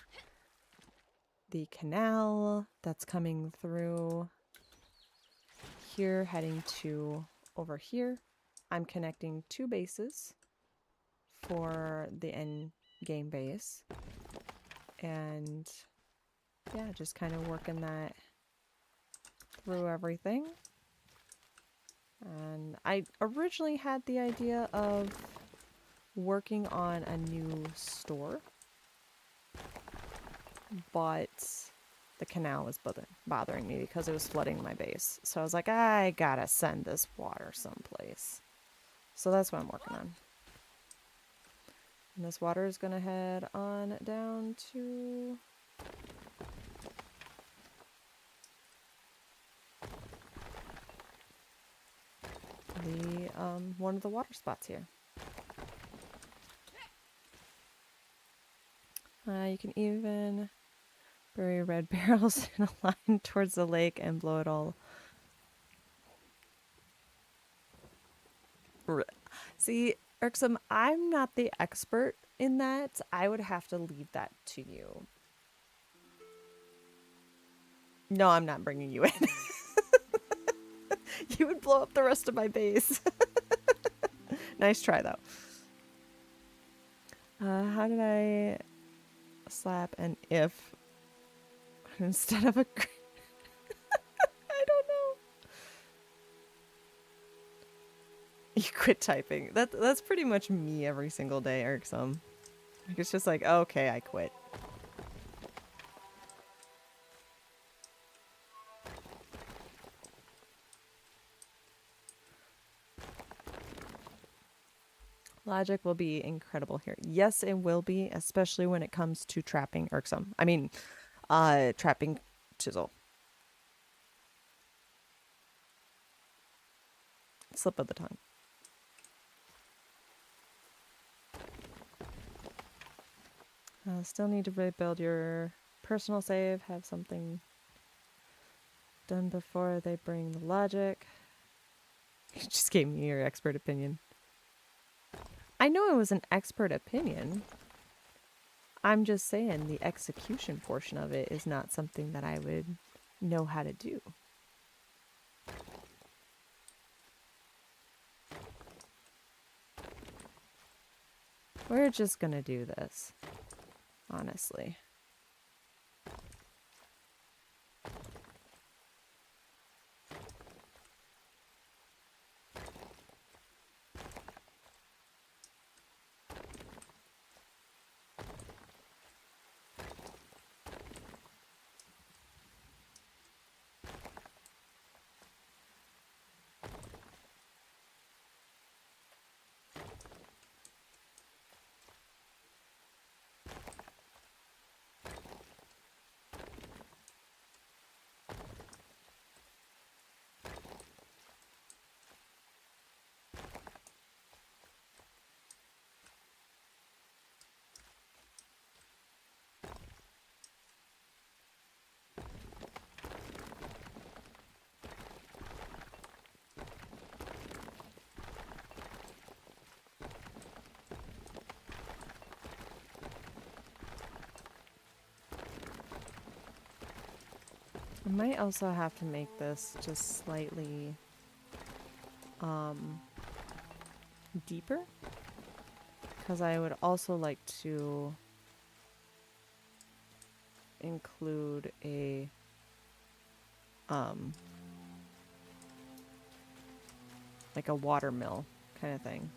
the canal that's coming through here, heading to over here. I'm connecting 2 bases for the end game base. And yeah, just kind of working that through everything. And I originally had the idea of working on a new store, but the canal was bothering me because it was flooding my base. So I was like, I gotta send this water someplace. So that's what I'm working on. And this water is gonna head on down to the one of the water spots here. You can even bury red barrels in a line towards the lake and blow it all. See, Irksome, I'm not the expert in that. I would have to leave that to you. No, I'm not bringing you in. You would blow up the rest of my base. Nice try, though. How did I slap an if instead of a... I don't know. You quit typing. That's pretty much me every single day, Irksome. Like, it's just like, okay, I quit. Logic will be incredible here. Yes, it will be, especially when it comes to trapping Irksome. I mean, trapping Chisel. Slip of the tongue. Still need to rebuild your personal save. Have something done before they bring the logic. You just gave me your expert opinion. I know it was an expert opinion. I'm just saying the execution portion of it is not something that I would know how to do. We're just gonna do this, honestly. might also have to make this just slightly deeper, because I would also like to include a like a watermill kind of thing.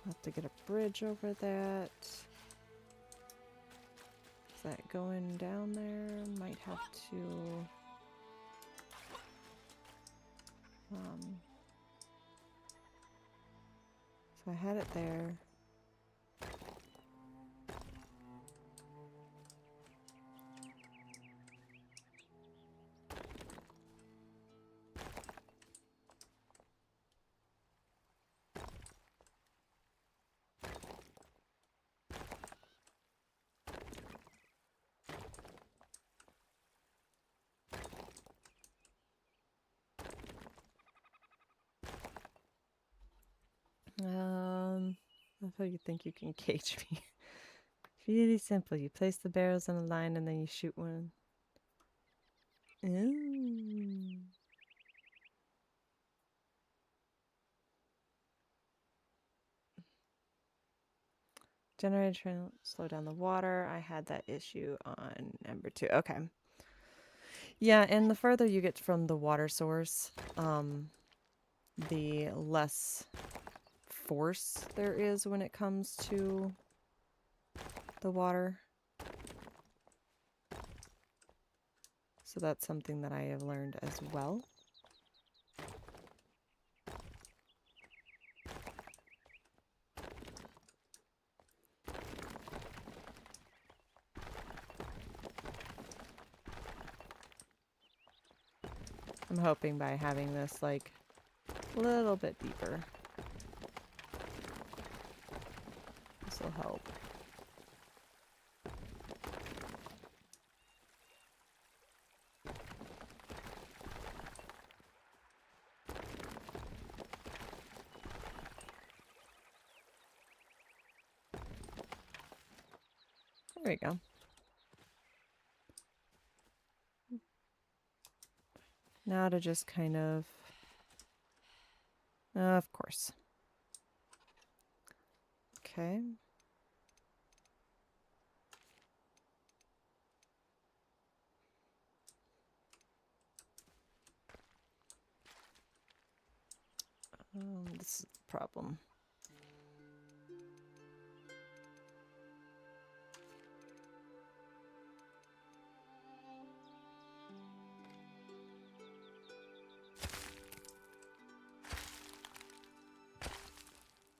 Have to get a bridge over that. Is that going down there? Might have to so I had it there. That's how you think you can cage me. Really simple. You place the barrels in a line and then you shoot one. Ooh. Generator, slow down the water. I had that issue on number 2. Okay. Yeah, and the further you get from the water source, the less force there is when it comes to the water. So that's something that I have learned as well. I'm hoping by having this like a little bit deeper, this will help. There we go. Now to just kind of course. Okay. This is the problem.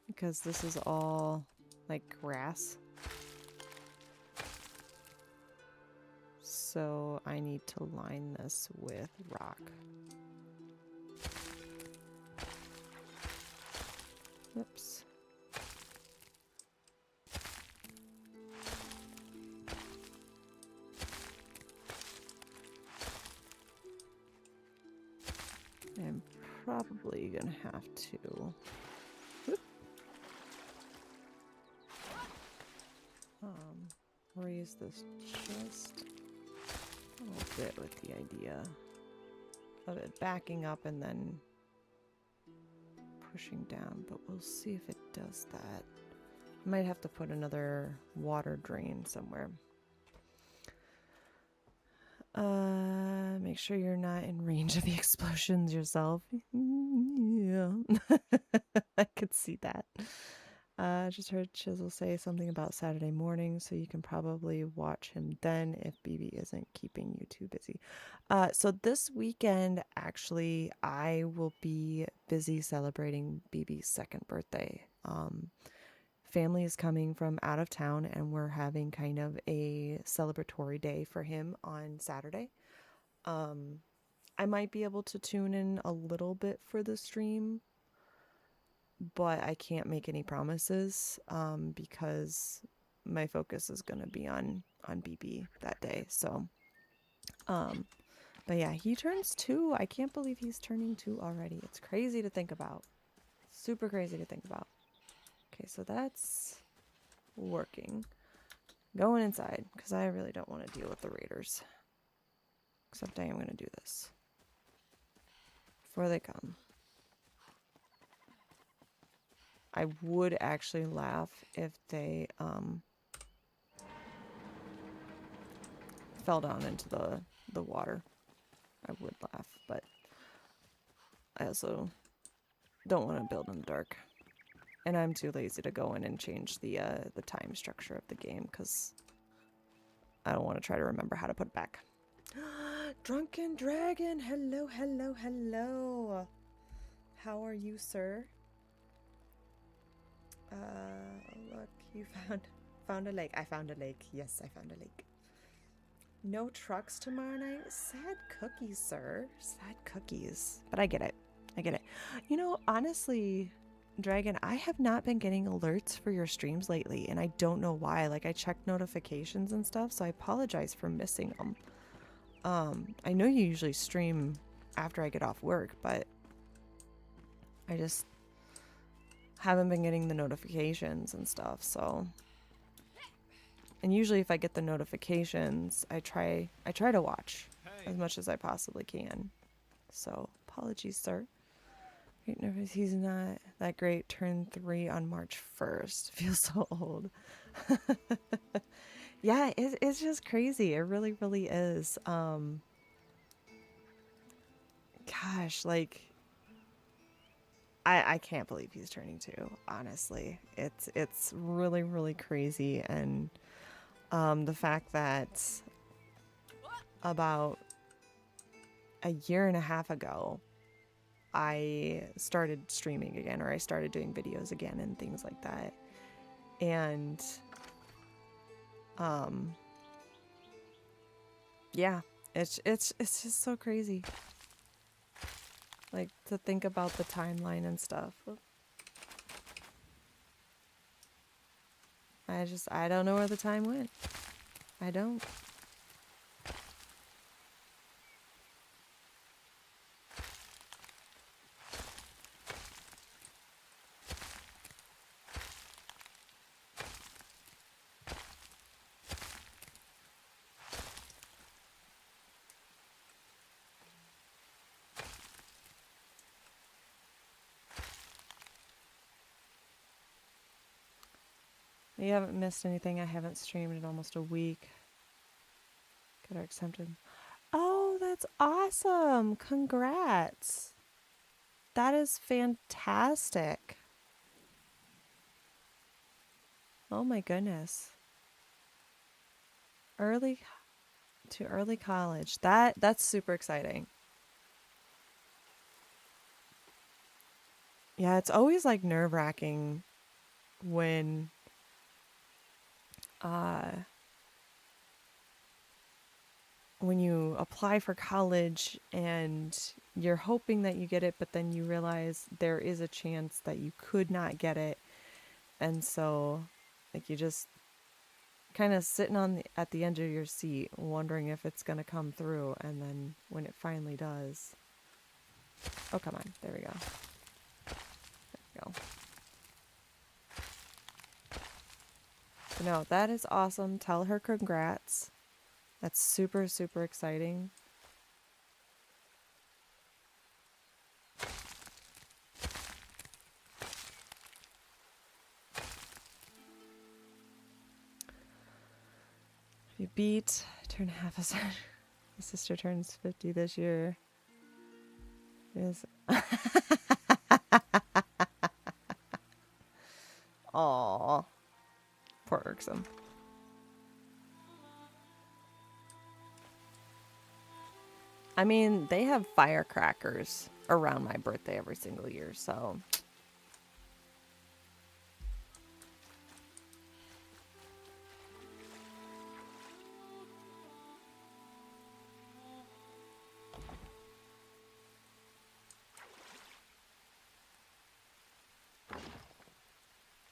Because this is all like grass. So I need to line this with rock. Whoops. I'm probably gonna have to raise this just a little bit with the idea of it backing up and then pushing down, but we'll see if it does that. I might have to put another water drain somewhere. Make sure you're not in range of the explosions yourself. Yeah, I could see that. Just heard Chisel say something about Saturday morning, so you can probably watch him then if BB isn't keeping you too busy. So this weekend, actually, I will be busy celebrating BB's 2nd birthday. Family is coming from out of town, and we're having kind of a celebratory day for him on Saturday. I might be able to tune in a little bit for the stream, but I can't make any promises because my focus is going to be on BB that day. So, but But yeah, he turns 2. I can't believe he's turning 2 already. It's crazy to think about. Super crazy to think about. Okay, so that's working. Going inside, because I really don't want to deal with the raiders. Except I am going to do this. Before they come. I would actually laugh if they fell down into the water. I would laugh, but I also don't want to build in the dark. And I'm too lazy to go in and change the time structure of the game because I don't want to try to remember how to put it back. Drunken Dragon, hello, hello, hello. How are you, sir? Look, you found a lake. I found a lake. Yes, I found a lake. No trucks tomorrow night? Sad cookies, sir. Sad cookies. But I get it. I get it. You know, honestly, Dragon, I have not been getting alerts for your streams lately, and I don't know why. Like, I check notifications and stuff, so I apologize for missing them. I know you usually stream after I get off work, but I just haven't been getting the notifications and stuff, so. And usually if I get the notifications, I try to watch as much as I possibly can. So, apologies, sir. Great nervous, he's not that great. Turn 3 on March 1st. Feels so old. Yeah, it's just crazy. It really, really is. Gosh, like, I can't believe he's turning 2, honestly. It's really, really crazy. And the fact that about a year and a half ago, I started streaming again, or I started doing videos again and things like that. And yeah, it's just so crazy. Like, to think about the timeline and stuff. I don't know where the time went. I don't. You haven't missed anything. I haven't streamed in almost a week. Got our exempted. Oh, that's awesome. Congrats. That is fantastic. Oh my goodness. Early college. That's super exciting. Yeah, it's always like nerve-wracking when you apply for college and you're hoping that you get it, but then you realize there is a chance that you could not get it. And so, like, you just kind of sitting at the edge of your seat, wondering if it's going to come through. And then when it finally does, oh, come on. There we go. There we go. But no, that is awesome. Tell her congrats. That's super, super exciting. You beat, turn half a century. My sister turns 50 this year. Is Aw. Poor Irksome. I mean, they have firecrackers around my birthday every single year, so.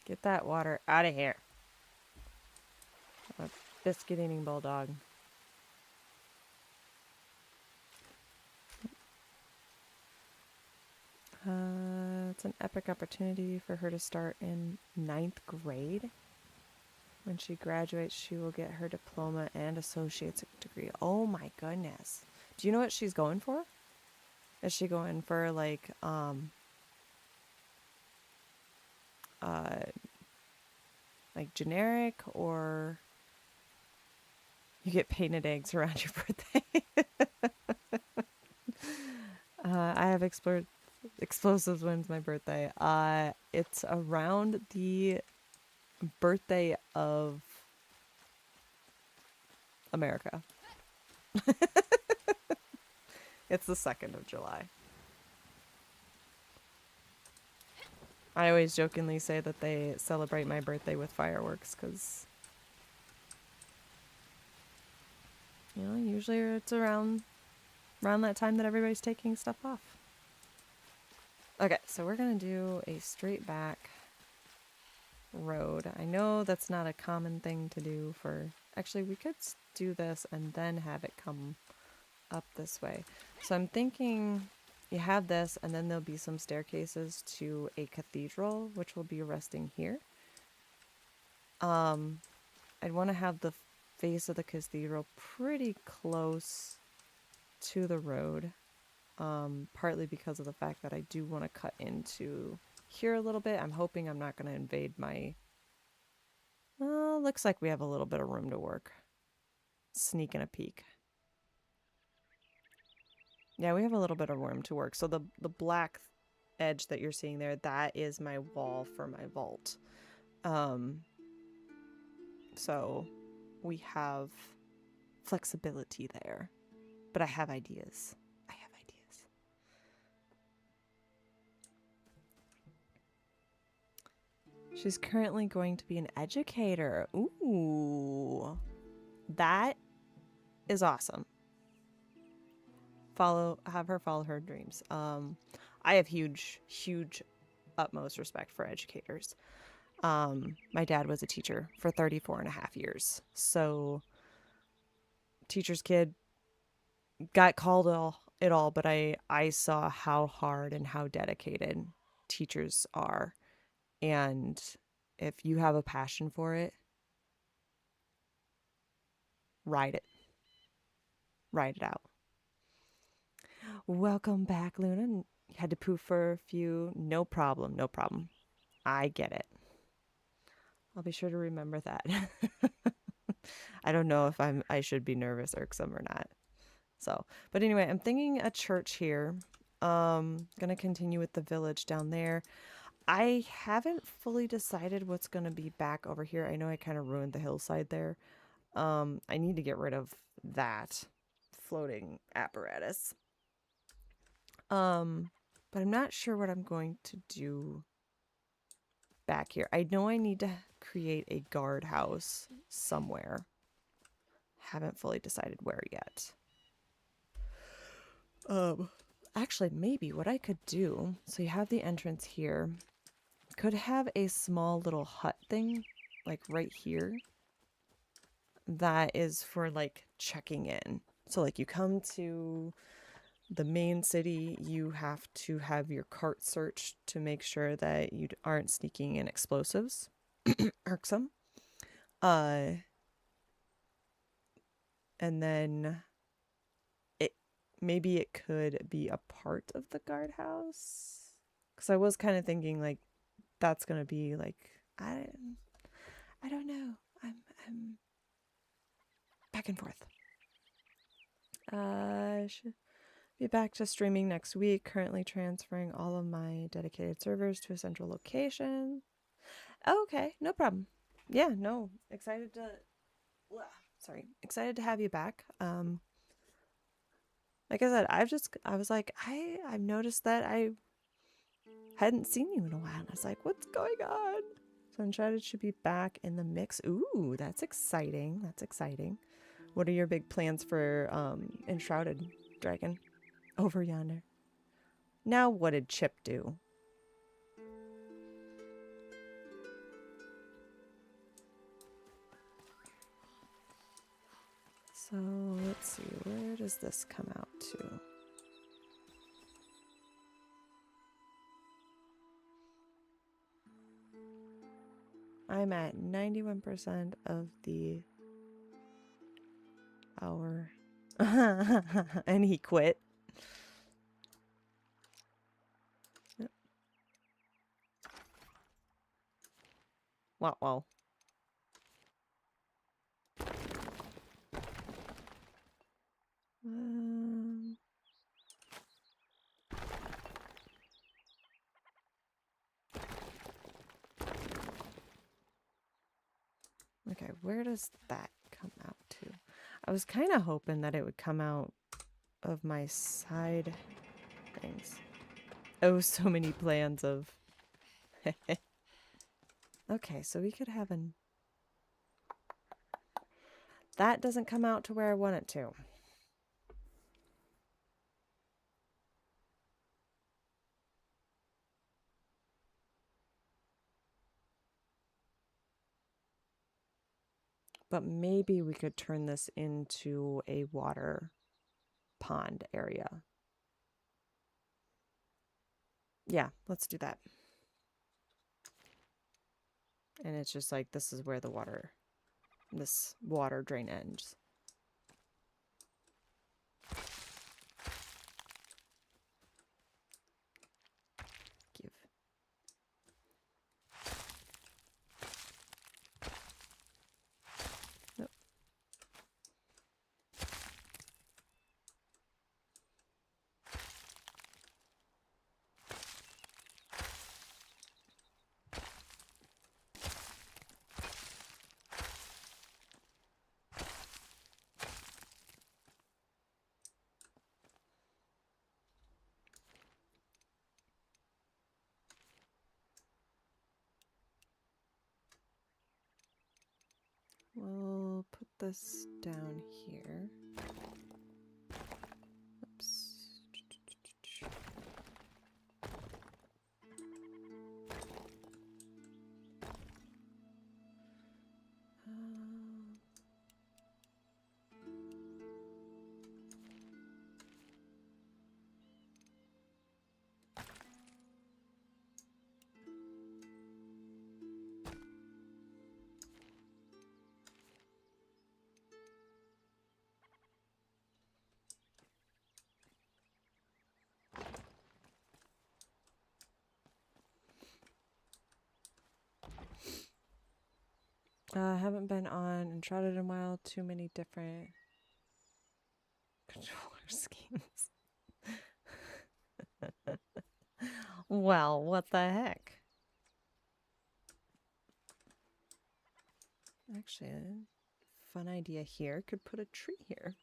Get that water out of here. A biscuit eating bulldog. It's an epic opportunity for her to start in 9th grade. When she graduates, she will get her diploma and associate's degree. Oh my goodness. Do you know what she's going for? Is she going for like generic, or you get painted eggs around your birthday? I have explored explosives when's my birthday. It's around the birthday of America. It's the 2nd of July. I always jokingly say that they celebrate my birthday with fireworks because, you know, usually it's around that time that everybody's taking stuff off. Okay, so we're going to do a straight back road. I know that's not a common thing to do for... Actually, we could do this and then have it come up this way. So I'm thinking you have this, and then there'll be some staircases to a cathedral, which will be resting here. I'd want to have the face of the cathedral pretty close to the road, partly because of the fact that I do want to cut into here a little bit. I'm hoping I'm not going to invade my... looks like we have a little bit of room to work. Sneaking a peek. Yeah, we have a little bit of room to work. So the black edge that you're seeing there, that is my wall for my vault. So we have flexibility there. But I have ideas. She's currently going to be an educator. Ooh. That is awesome. Have her follow her dreams. I have huge utmost respect for educators. My dad was a teacher for 34 and a half years. So teacher's kid, got called it all, but I saw how hard and how dedicated teachers are. And if you have a passion for it, ride it out. Welcome back, Luna. You had to poo for a few. No problem. I get it. I'll be sure to remember that. I don't know if I should be nervous, irksome, or not. So, but anyway, I'm thinking a church here. Gonna continue with the village down there. I haven't fully decided what's gonna be back over here. I know I kind of ruined the hillside there. I need to get rid of that floating apparatus. But I'm not sure what I'm going to do back here. I know I need to create a guardhouse somewhere. Haven't fully decided where yet. Actually, maybe what I could do, so you have the entrance here, could have a small little hut thing, like right here, that is for like checking in. So like you come to the main city, you have to have your cart searched to make sure that you aren't sneaking in explosives. Irksome. And then maybe it could be a part of the guardhouse, because I was kind of thinking like that's gonna be like I don't know. I'm back and forth. I should be back to streaming next week. Currently transferring all of my dedicated servers to a central location. Okay, no problem. Yeah, no, excited to have you back. Like I said, I was like, I've noticed that I hadn't seen you in a while. And I was like, what's going on? So Enshrouded should be back in the mix. Ooh, that's exciting. What are your big plans for Enshrouded, Dragon? Over yonder. Now what did Chip do? So let's see, where does this come out to? I'm at 91% of the hour. And he quit. Yep. Wow, wow. Okay, where does that come out to? I was kind of hoping that it would come out of my side things. Oh, so many plans of... Okay, so we could have an... That doesn't come out to where I want it to. But maybe we could turn this into a water pond area. Yeah, let's do that. And it's just like, this is where this water drain ends. Give. Nope. We'll put this down here. Oops. I haven't been on Enshrouded in a while. Too many different controller schemes. Well, what the heck? Actually, a fun idea here. Could put a tree here.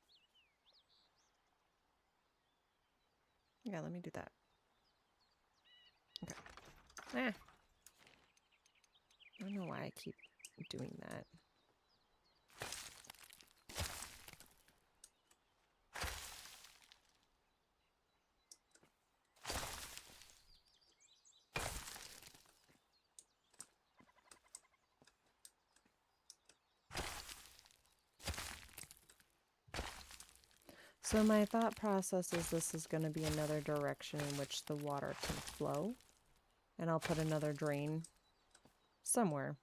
Yeah, let me do that. Okay. I don't know why I keep doing that. So my thought process is this is going to be another direction in which the water can flow. And I'll put another drain somewhere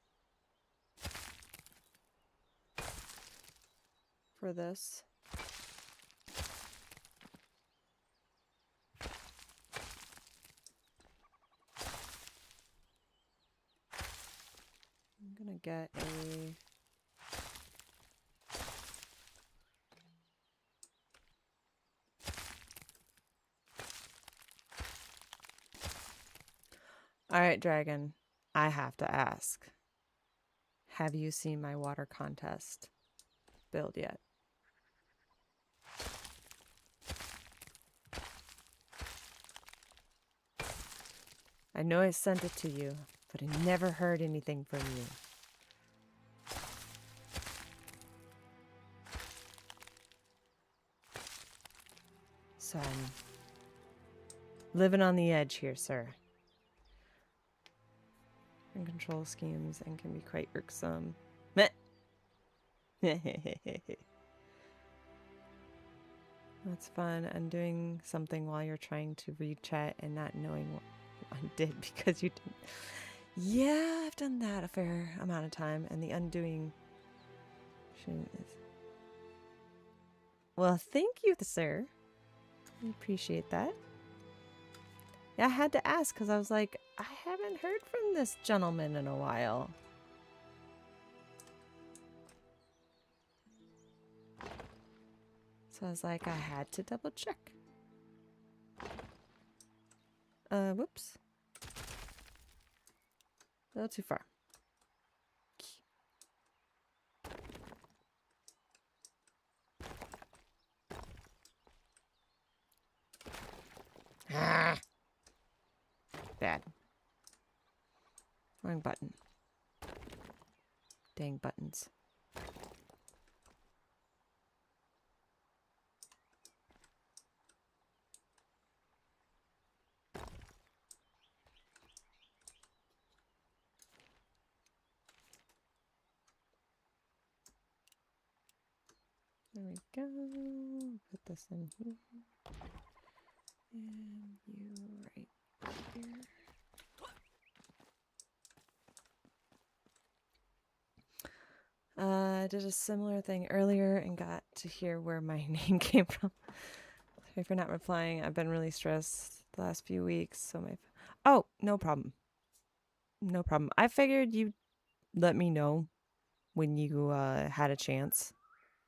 for this. I'm going to get a... Alright, Dragon, I have to ask. Have you seen my water contest build yet? I know I sent it to you, but I never heard anything from you. So I'm living on the edge here, sir. And control schemes and can be quite irksome. Meh. That's fun. And doing something while you're trying to read chat and not knowing what one did because you didn't. Yeah, I've done that a fair amount of time, and the undoing is... Well, thank you, sir. I appreciate that. Yeah, I had to ask because I was like, I haven't heard from this gentleman in a while. So I was like, I had to double check. Whoops. A little too far. Ah! Bad. Wrong button. Dang buttons. There we go. Put this in here. And you right here. I did a similar thing earlier and got to hear where my name came from. Sorry for not replying. I've been really stressed the last few weeks, so oh, no problem. No problem. I figured you'd let me know when you had a chance.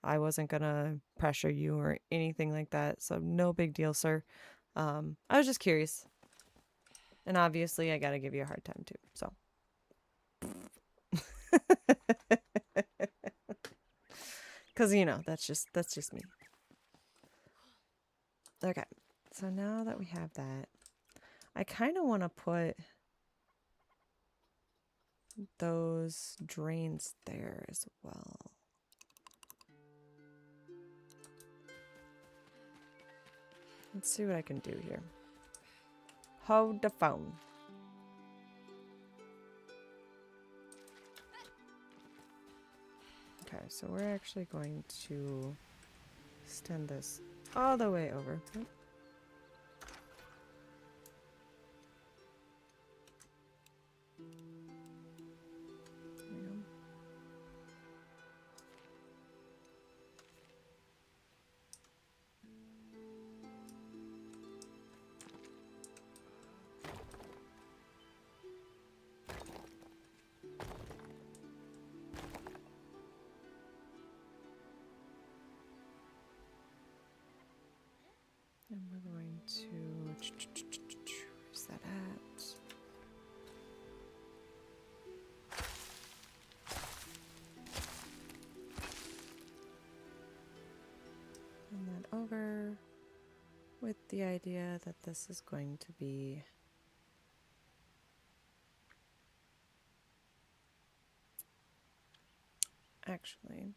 I wasn't gonna pressure you or anything like that, so no big deal, sir. I was just curious. And obviously I gotta give you a hard time too, so. Cause you know, that's just me. Okay, so now that we have that, I kind of want to put those drains there as well. Let's see what I can do here. Hold the phone. Okay, so we're actually going to extend this all the way over. Oop. There we go. And we're going to... Where's that at? And that over with the idea that this is going to be actually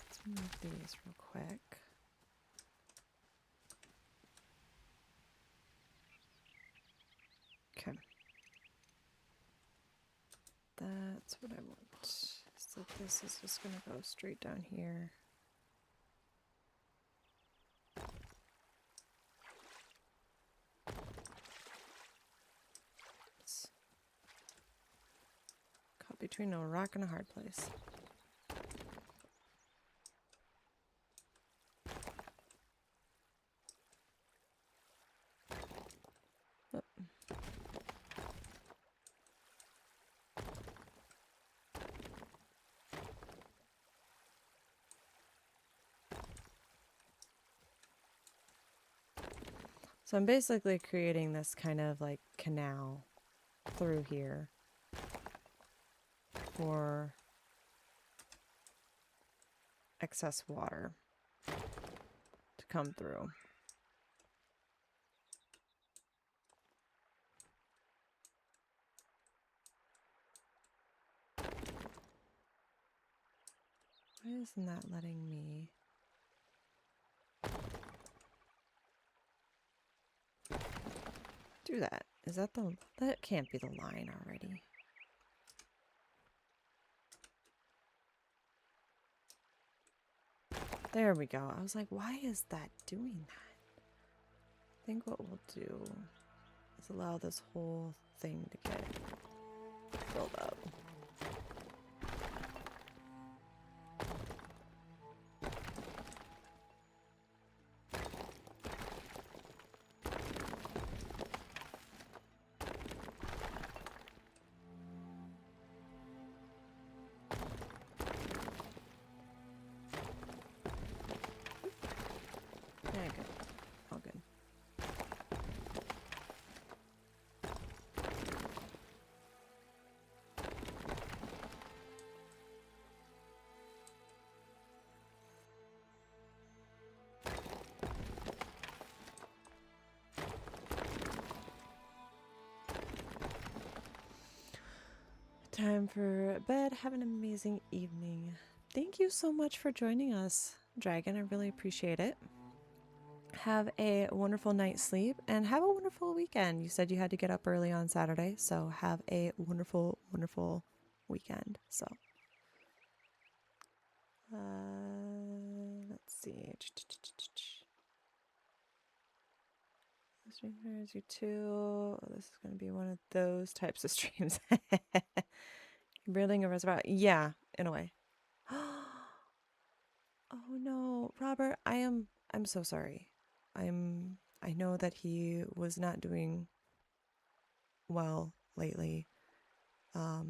let's move these real quick. Okay. That's what I want. So this is just going to go straight down here. It's caught between a rock and a hard place. Oh. So I'm basically creating this kind of like canal through here for excess water to come through. Why isn't that letting me? Do that. Is that the... That can't be the line already. There we go. I was like, why is that doing that? I think what we'll do is allow this whole thing to get filled up. Yeah, good. All good. Time for bed. Have an amazing evening. Thank you so much for joining us, Dragon. I really appreciate it. Have a wonderful night's sleep and have a wonderful weekend. You said you had to get up early on Saturday, so have a wonderful, wonderful weekend. So, let's see. Streamers, you too. Oh, this is going to be one of those types of streams. Building a reservoir. Yeah, in a way. Oh no, Robert, I'm so sorry. I know that he was not doing well lately. I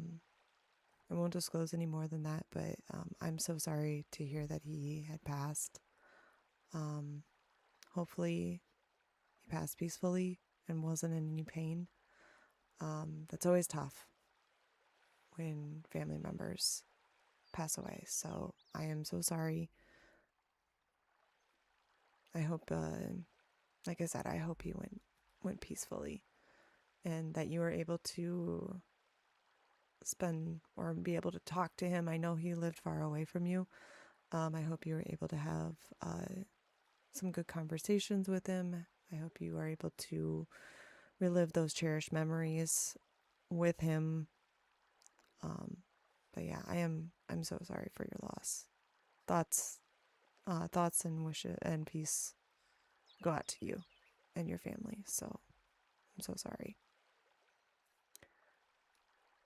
won't disclose any more than that, but I'm so sorry to hear that he had passed. Hopefully he passed peacefully and wasn't in any pain. That's always tough when family members pass away. So I am so sorry. I hope, like I said, I hope he went peacefully and that you were able to spend or be able to talk to him. I know he lived far away from you. I hope you were able to have some good conversations with him. I hope you are able to relive those cherished memories with him. But yeah, I'm so sorry for your loss. Thoughts and wishes and peace go out to you and your family. So I'm so sorry.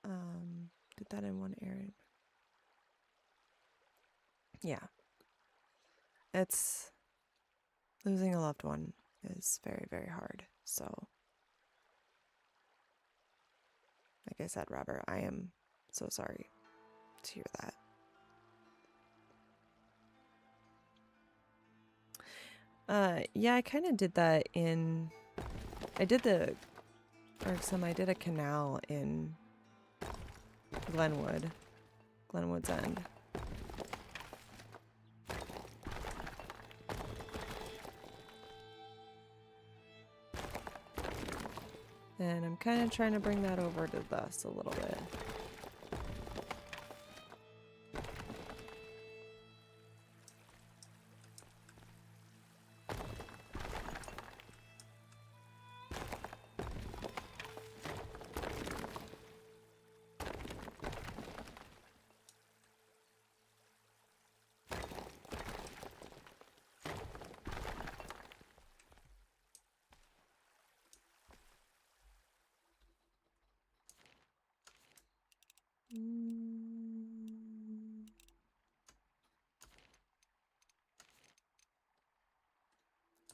Did that in one area. Yeah. It's losing a loved one is very, very hard. So like I said, Robert, I am so sorry to hear that. Yeah, I kind of did that I did a canal in Glenwood's End. And I'm kind of trying to bring that over to this a little bit.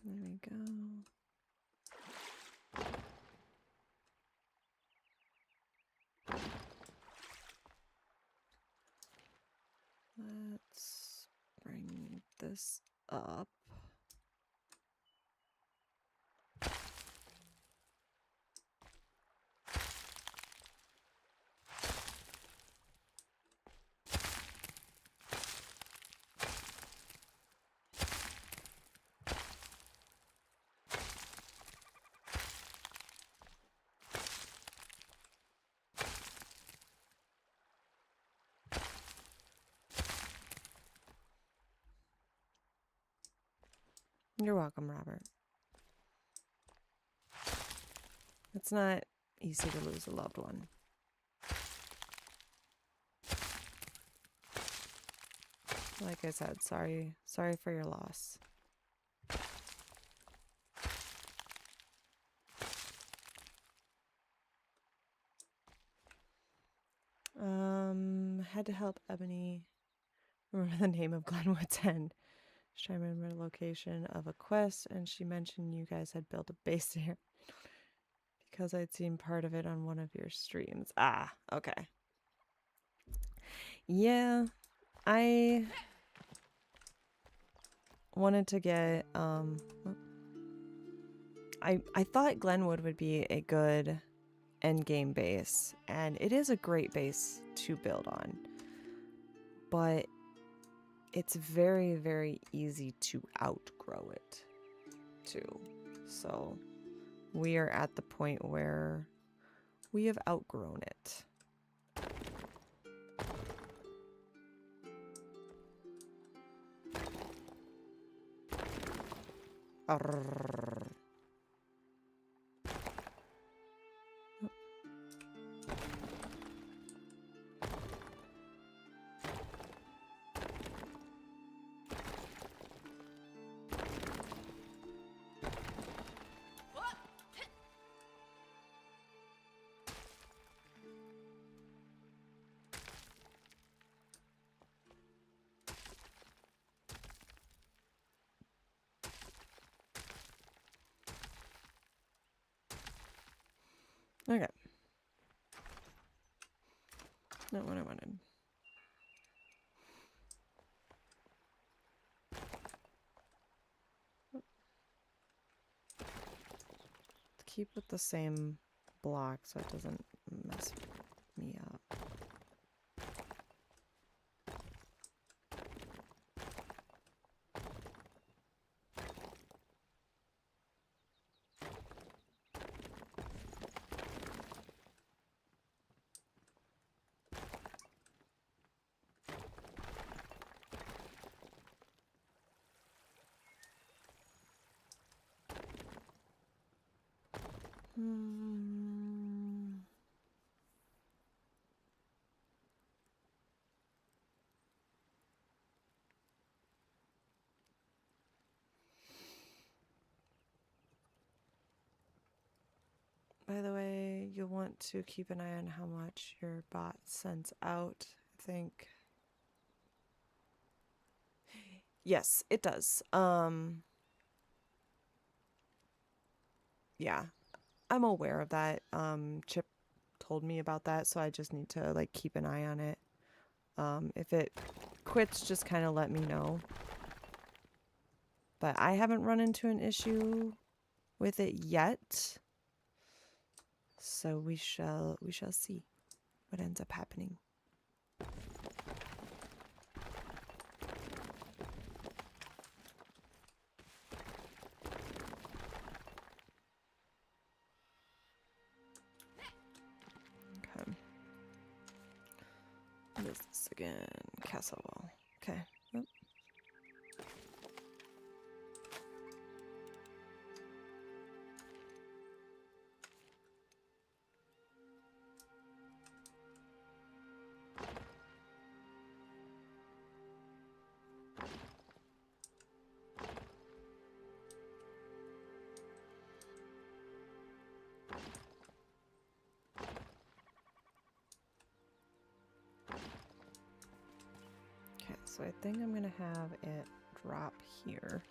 There we go. Let's bring this up. You're welcome, Robert. It's not easy to lose a loved one. Like I said, sorry for your loss. Had to help Ebony remember the name of Glenwood's End. She's trying to remember the location of a quest, and she mentioned you guys had built a base there because I'd seen part of it on one of your streams. Ah, okay. Yeah, I wanted to get I thought Glenwood would be a good end game base, and it is a great base to build on, but it's very, very easy to outgrow it too. So we are at the point where we have outgrown it. Arrrr. Okay. Not what I wanted. Let's keep with the same block so it doesn't mess me up. By the way, you'll want to keep an eye on how much your bot sends out, I think. Yes, it does. Yeah, I'm aware of that. Chip told me about that, so I just need to like keep an eye on it. If it quits, just kind of let me know. But I haven't run into an issue with it yet. So we shall see what ends up happening. Okay. What is this again? Castle wall. Okay. Yep. Okay, so I think I'm gonna have it drop here.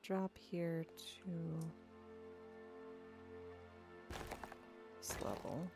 Drop here to this level.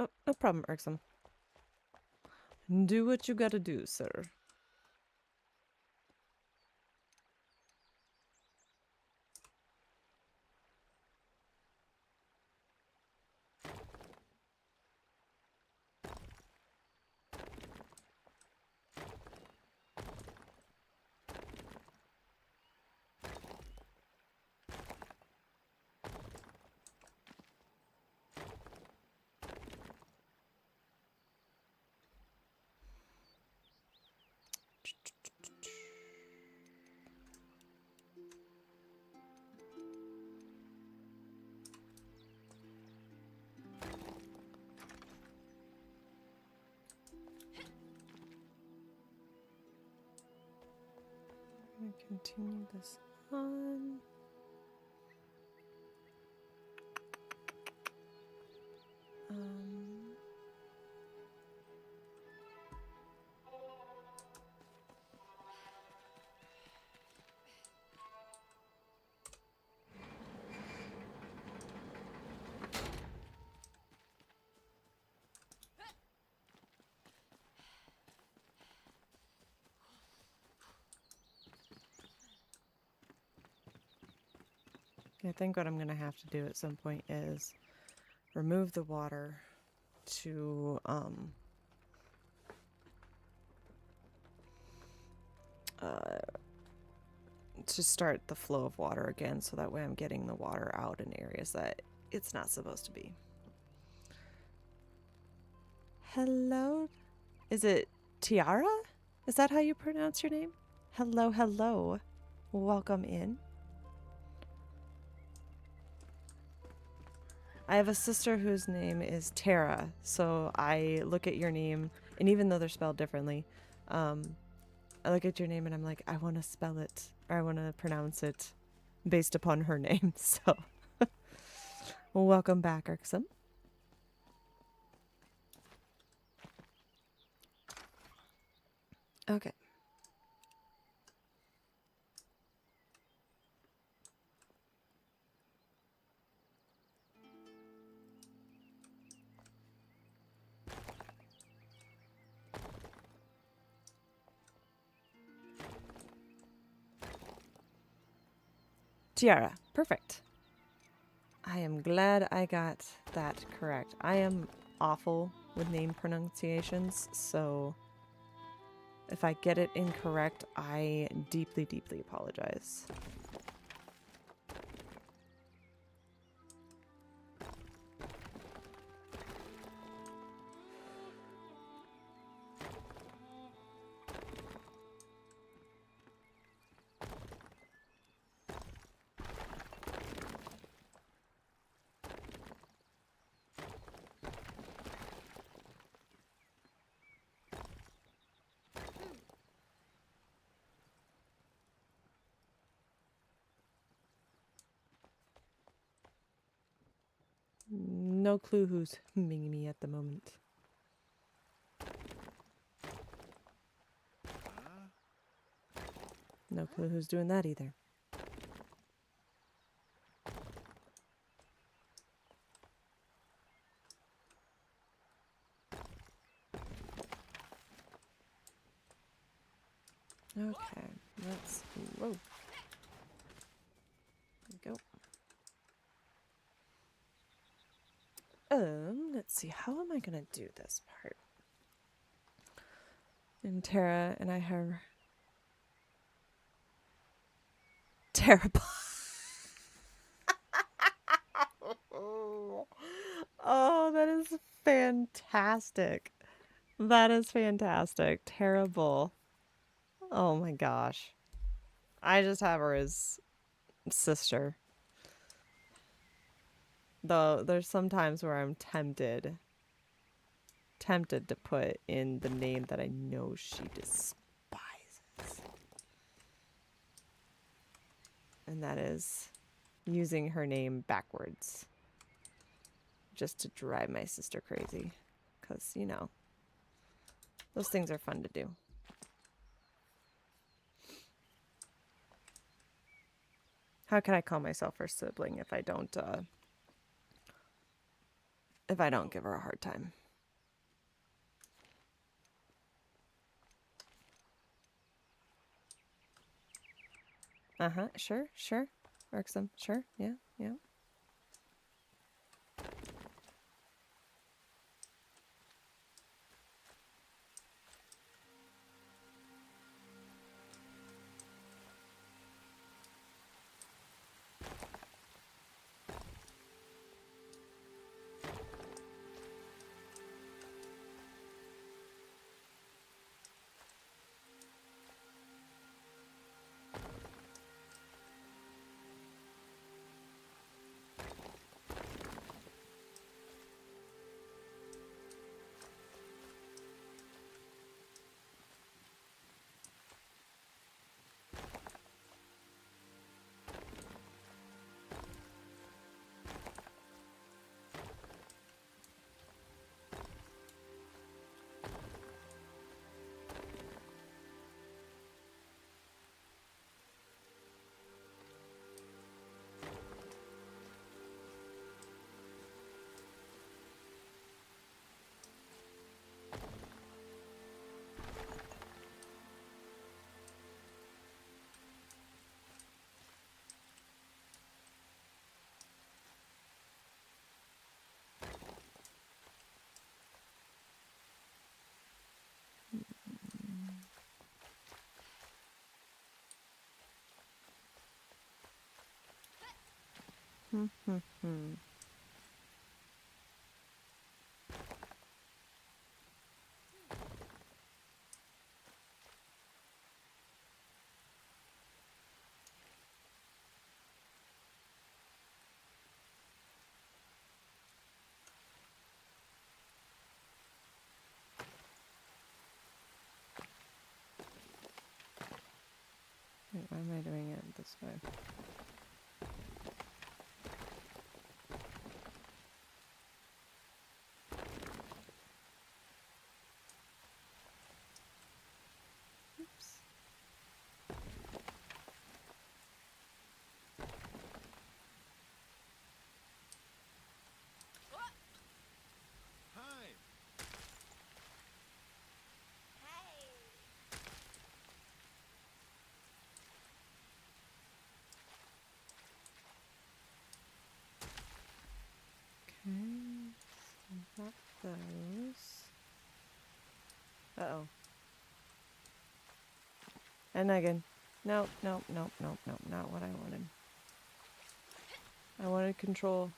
Oh, no problem, Irksome. Do what you gotta do, sir. I'm gonna continue this on. Um, I think what I'm gonna have to do at some point is remove the water to start the flow of water again, so that way I'm getting the water out in areas that it's not supposed to be. Hello? Is it Tiara? Is that how you pronounce your name? Hello, hello. Welcome in. I have a sister whose name is Tara, so I look at your name, and even though they're spelled differently, I look at your name and I'm like, I want to spell it, or I want to pronounce it based upon her name, so. Well, welcome back, Irksome. Okay. Tiara, perfect. I am glad I got that correct. I am awful with name pronunciations, so if I get it incorrect, I deeply, deeply apologize. No clue who's humming me at the moment. No clue who's doing that either. Okay, let's... Whoa. There we go. Let's see. How am I gonna do this part? And Tara and I have... Terrible. Oh, that is fantastic. That is fantastic. Terrible. Oh my gosh. I just have her as sister. Though there's some times where I'm tempted to put in the name that I know she despises. And that is using her name backwards. Just to drive my sister crazy. Because, you know, those things are fun to do. How can I call myself her sibling if I don't if I don't give her a hard time. Uh-huh, sure, sure. Irksome, sure, yeah, yeah. Wait, why am I doing it this way? Oops. Hi. Okay, so got those. Uh-oh. And again. Nope, nope, nope, nope, nope, not what I wanted. I wanted control.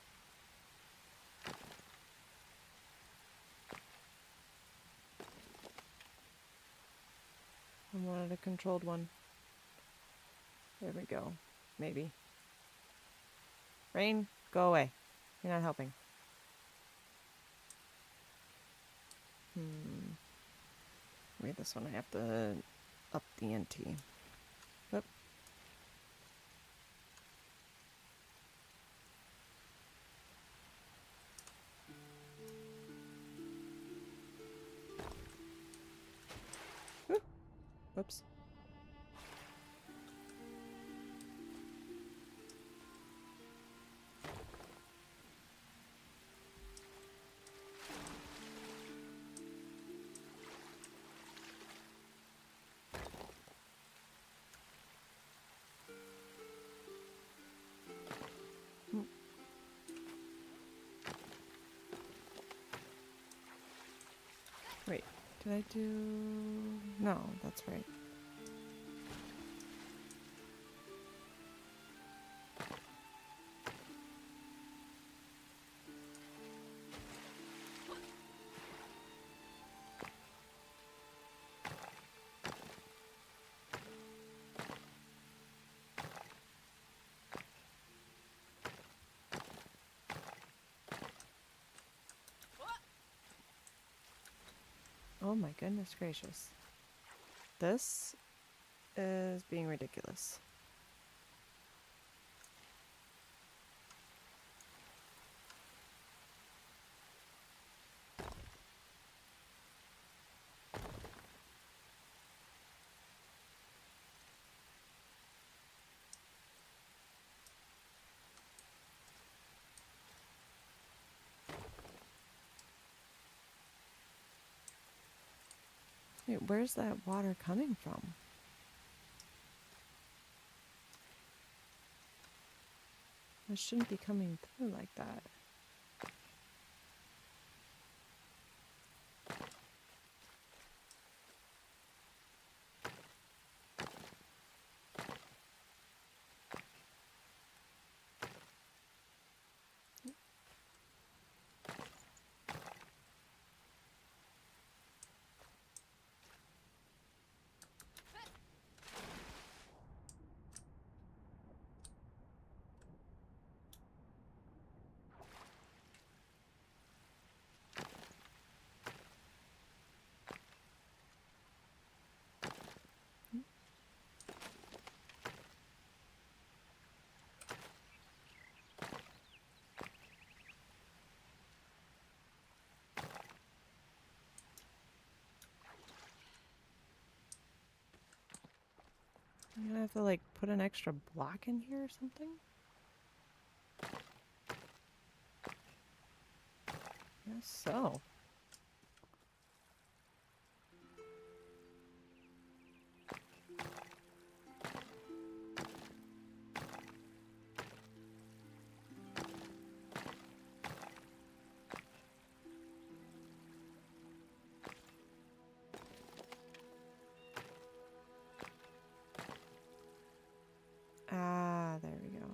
I wanted a controlled one. There we go. Maybe. Rain, go away. You're not helping. Wait, this one I have to up the ante. Oop. Ooh. Whoops. Wait, did I do... No, that's right. Oh my goodness gracious. This is being ridiculous. Wait, where's that water coming from? It shouldn't be coming through like that. I'm gonna have to like put an extra block in here or something? Guess so. Ah, there we go.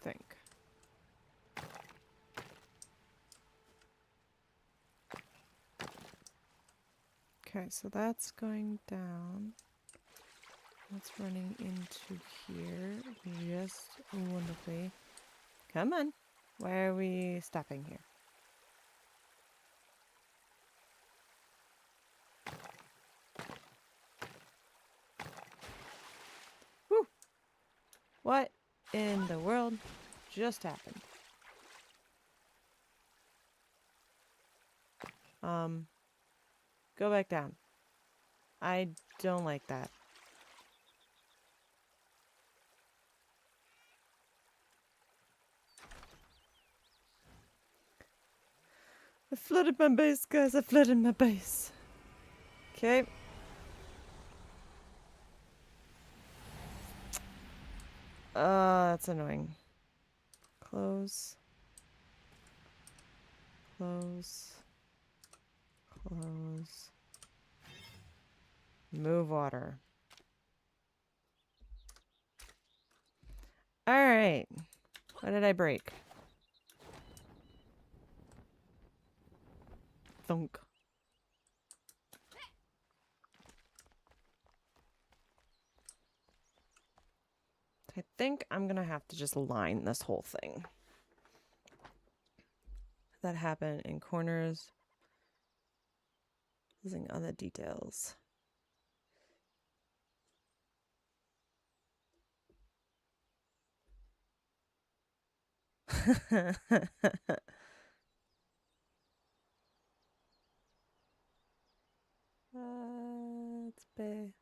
Think. Okay, so that's going down. That's running into here. Just wonderfully. Come on. Why are we stopping here? Woo! What in the world just happened? Go back down. I don't like that. I flooded my base, guys. I flooded my base. Okay. That's annoying. Close. Close. Close. Move water. Alright. What did I break? Thunk. I think I'm gonna have to just line this whole thing. That happened in corners. Using other details. It's big.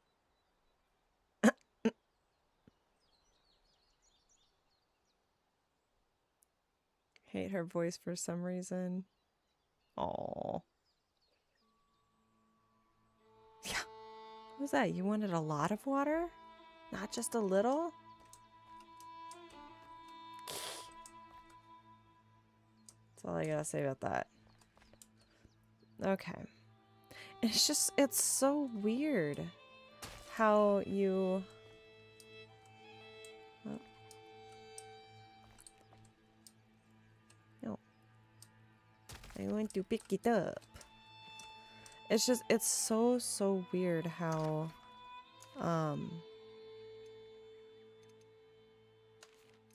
Hate her voice for some reason. Aww. Yeah. What was that? You wanted a lot of water? Not just a little? That's all I gotta say about that. Okay. It's just, it's so weird how you... Oh. No. I want to pick it up. It's just, it's so weird how,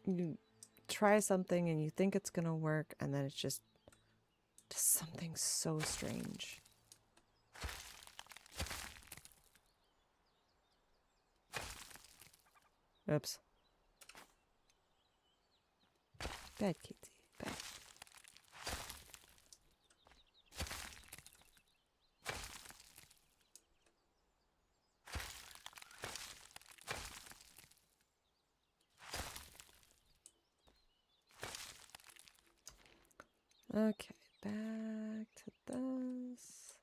you try something and you think it's gonna work and then it's just something so strange. Oops. Bad kitty. Bad. Okay, back to this.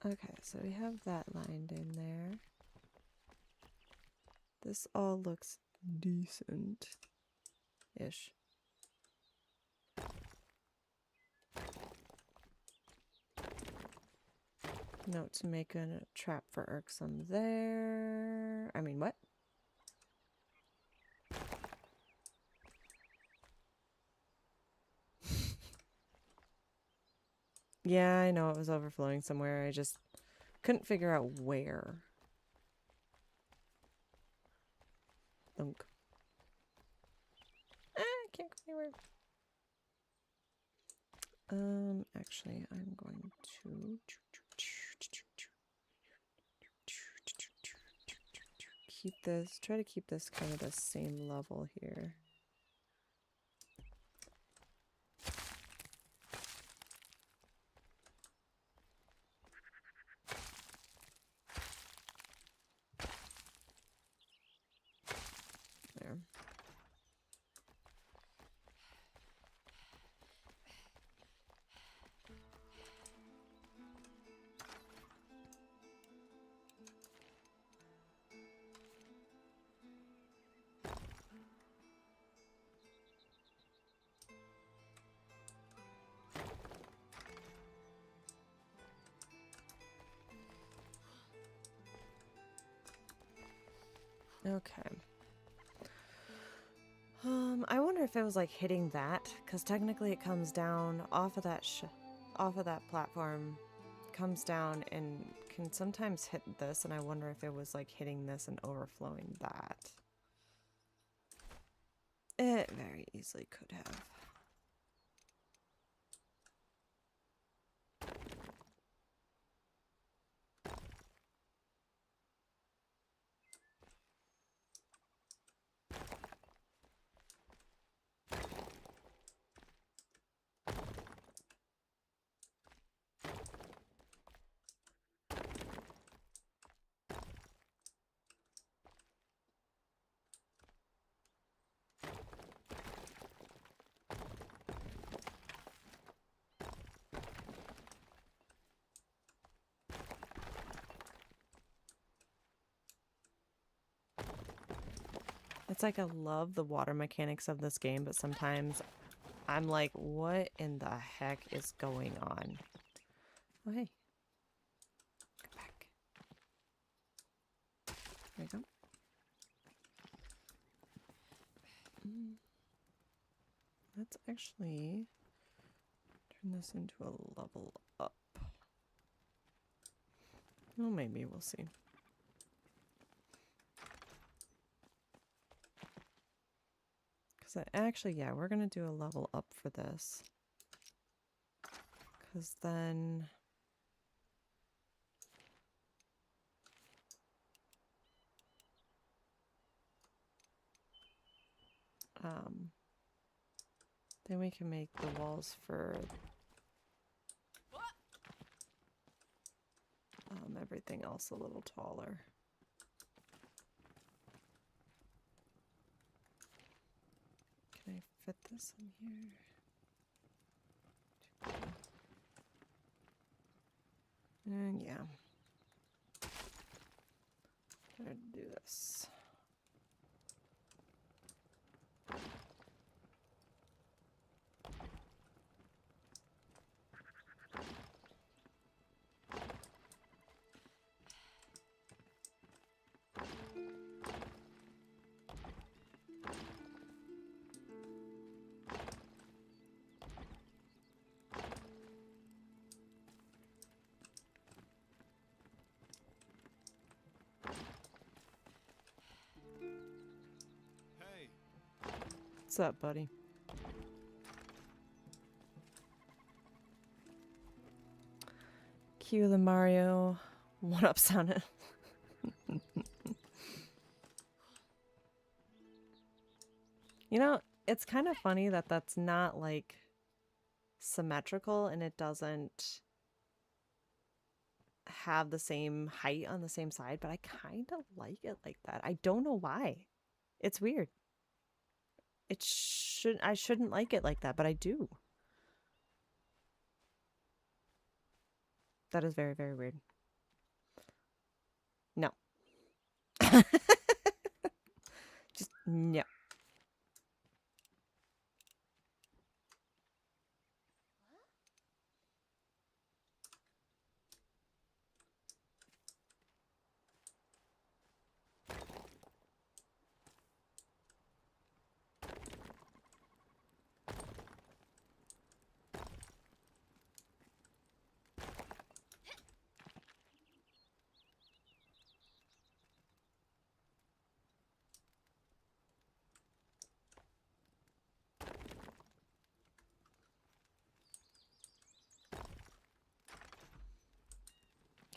Okay, so we have that lined in there. This all looks decent-ish. Note to make a trap for irksome there. I mean, what? Yeah, I know it was overflowing somewhere. I just couldn't figure out where. Thunk. I can't go anywhere. Actually, I'm going to keep this, try to keep this kind of the same level here. There. Okay. I wonder if it was like hitting that, because technically it comes down off of that platform, comes down and can sometimes hit this, and I wonder if it was like hitting this and overflowing that. It very easily could have. It's like I love the water mechanics of this game, but sometimes I'm like, what in the heck is going on? Oh, hey. Come back. There you go. Let's actually turn this into a level up. Well, maybe we'll see. Because actually, yeah, we're going to do a level up for this. Because then... then we can make the walls for everything else a little taller. Can I fit this in here? And yeah. Better do this. What's up, buddy? Cue the Mario one-up sound. You know, it's kind of funny that that's not like symmetrical and it doesn't have the same height on the same side, but I kind of like it like that. I don't know why. It's weird. I shouldn't like it like that, but I do. That is very, very weird. No. Just no.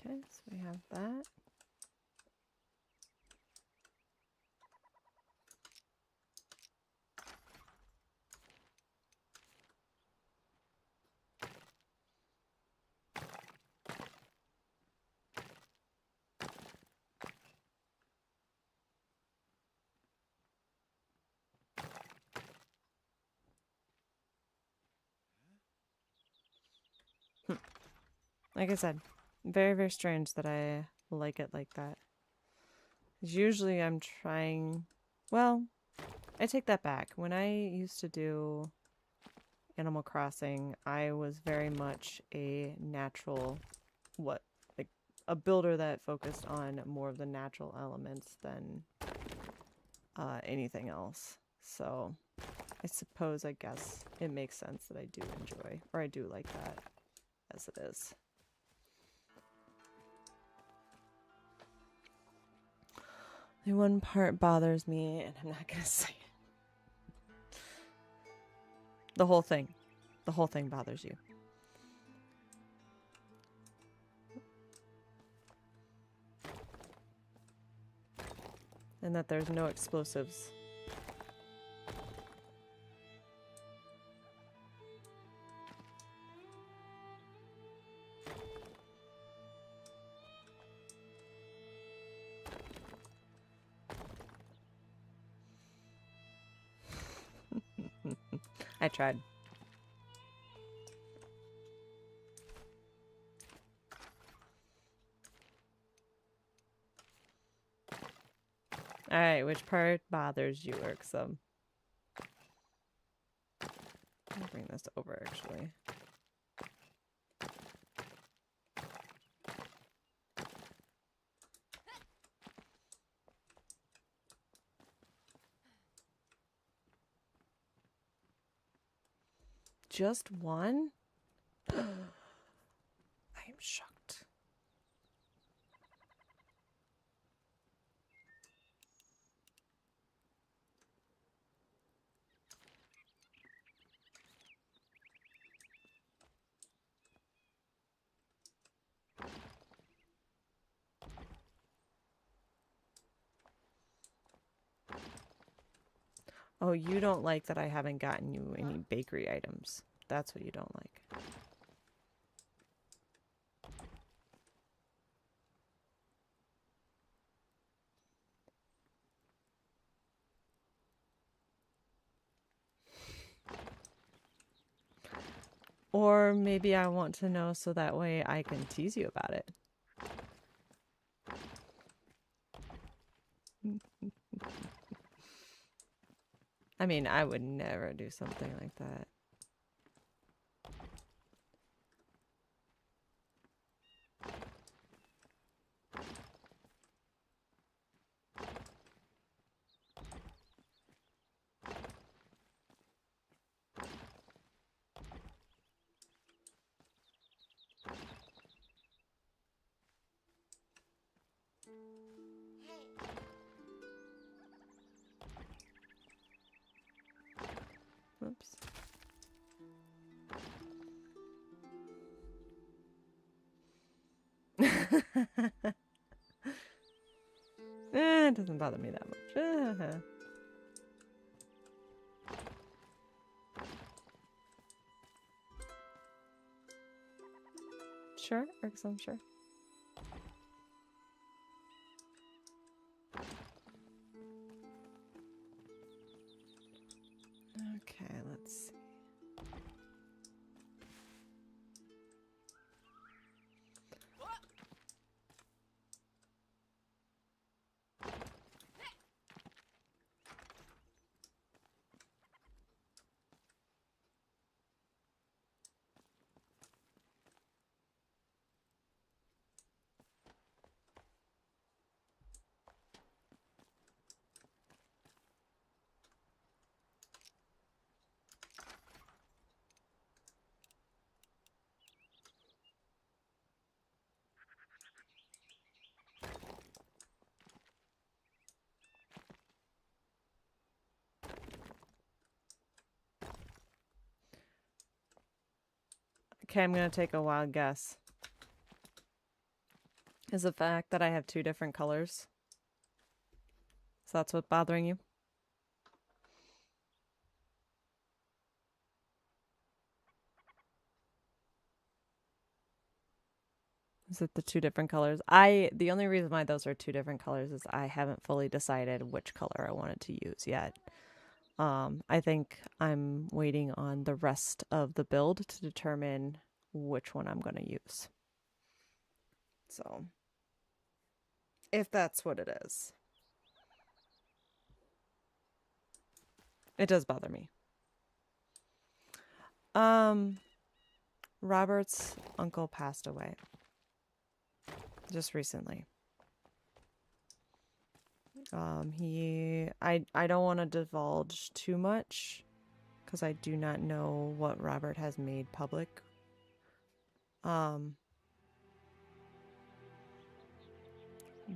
Okay, so we have that. Like I said, very, very strange that I like it like that. 'Cause usually I'm trying... Well, I take that back. When I used to do Animal Crossing, I was very much a natural... Like a builder that focused on more of the natural elements than anything else. So I suppose, I guess, it makes sense that I do enjoy, or I do like that as it is. The one part bothers me, and I'm not gonna say it. The whole thing. The whole thing bothers you. And that there's no explosives. I tried. Alright, which part bothers you, Irksome? I'll bring this over, actually. Just one? I am shocked. Oh, you don't like that I haven't gotten you any bakery items. That's what you don't like. Or maybe I want to know so that way I can tease you about it. I mean, I would never do something like that. Oops. It doesn't bother me that much. Sure, Irksome, sure. Okay, I'm gonna take a wild guess. Is the fact that I have two different colors. So that's what's bothering you? Is it the two different colors? The only reason why those are two different colors is I haven't fully decided which color I wanted to use yet. I think I'm waiting on the rest of the build to determine which one I'm going to use. So, if that's what it is. It does bother me. Robert's uncle passed away just recently. I don't want to divulge too much because I do not know what Robert has made public.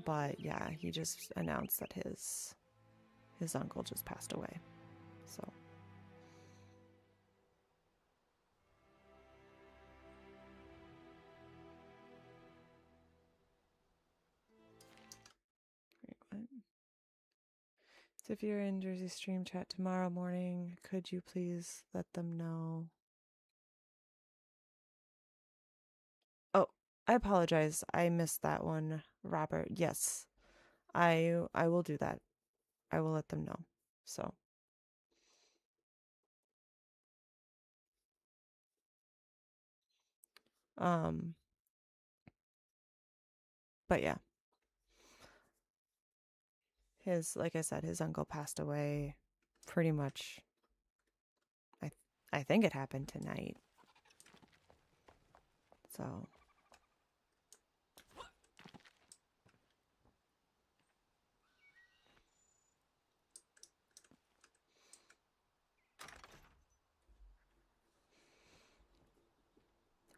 But yeah, he just announced that his uncle just passed away. So wait, what? So if you're in Jersey stream chat tomorrow morning, could you please let them know? Oh, I apologize. I missed that one, Robert. Yes. I will do that. I will let them know. So but yeah. Like I said, his uncle passed away pretty much. I think it happened tonight. So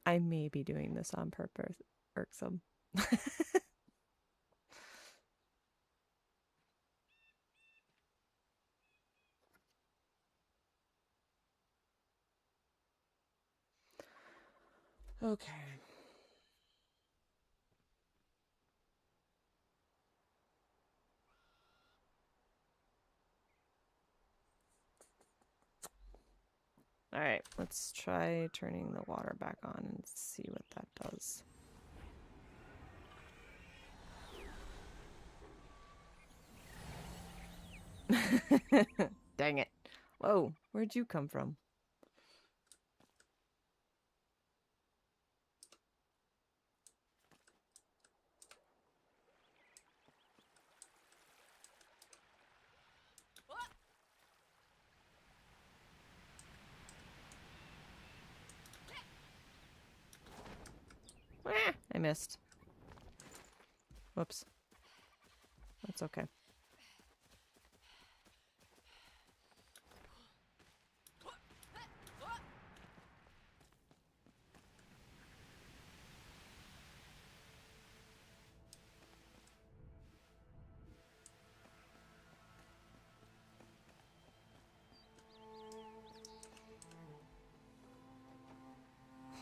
I may be doing this on purpose. Irksome. Okay. All right, let's try turning the water back on and see what that does. Dang it. Whoa, where'd you come from? I missed. Whoops. That's okay.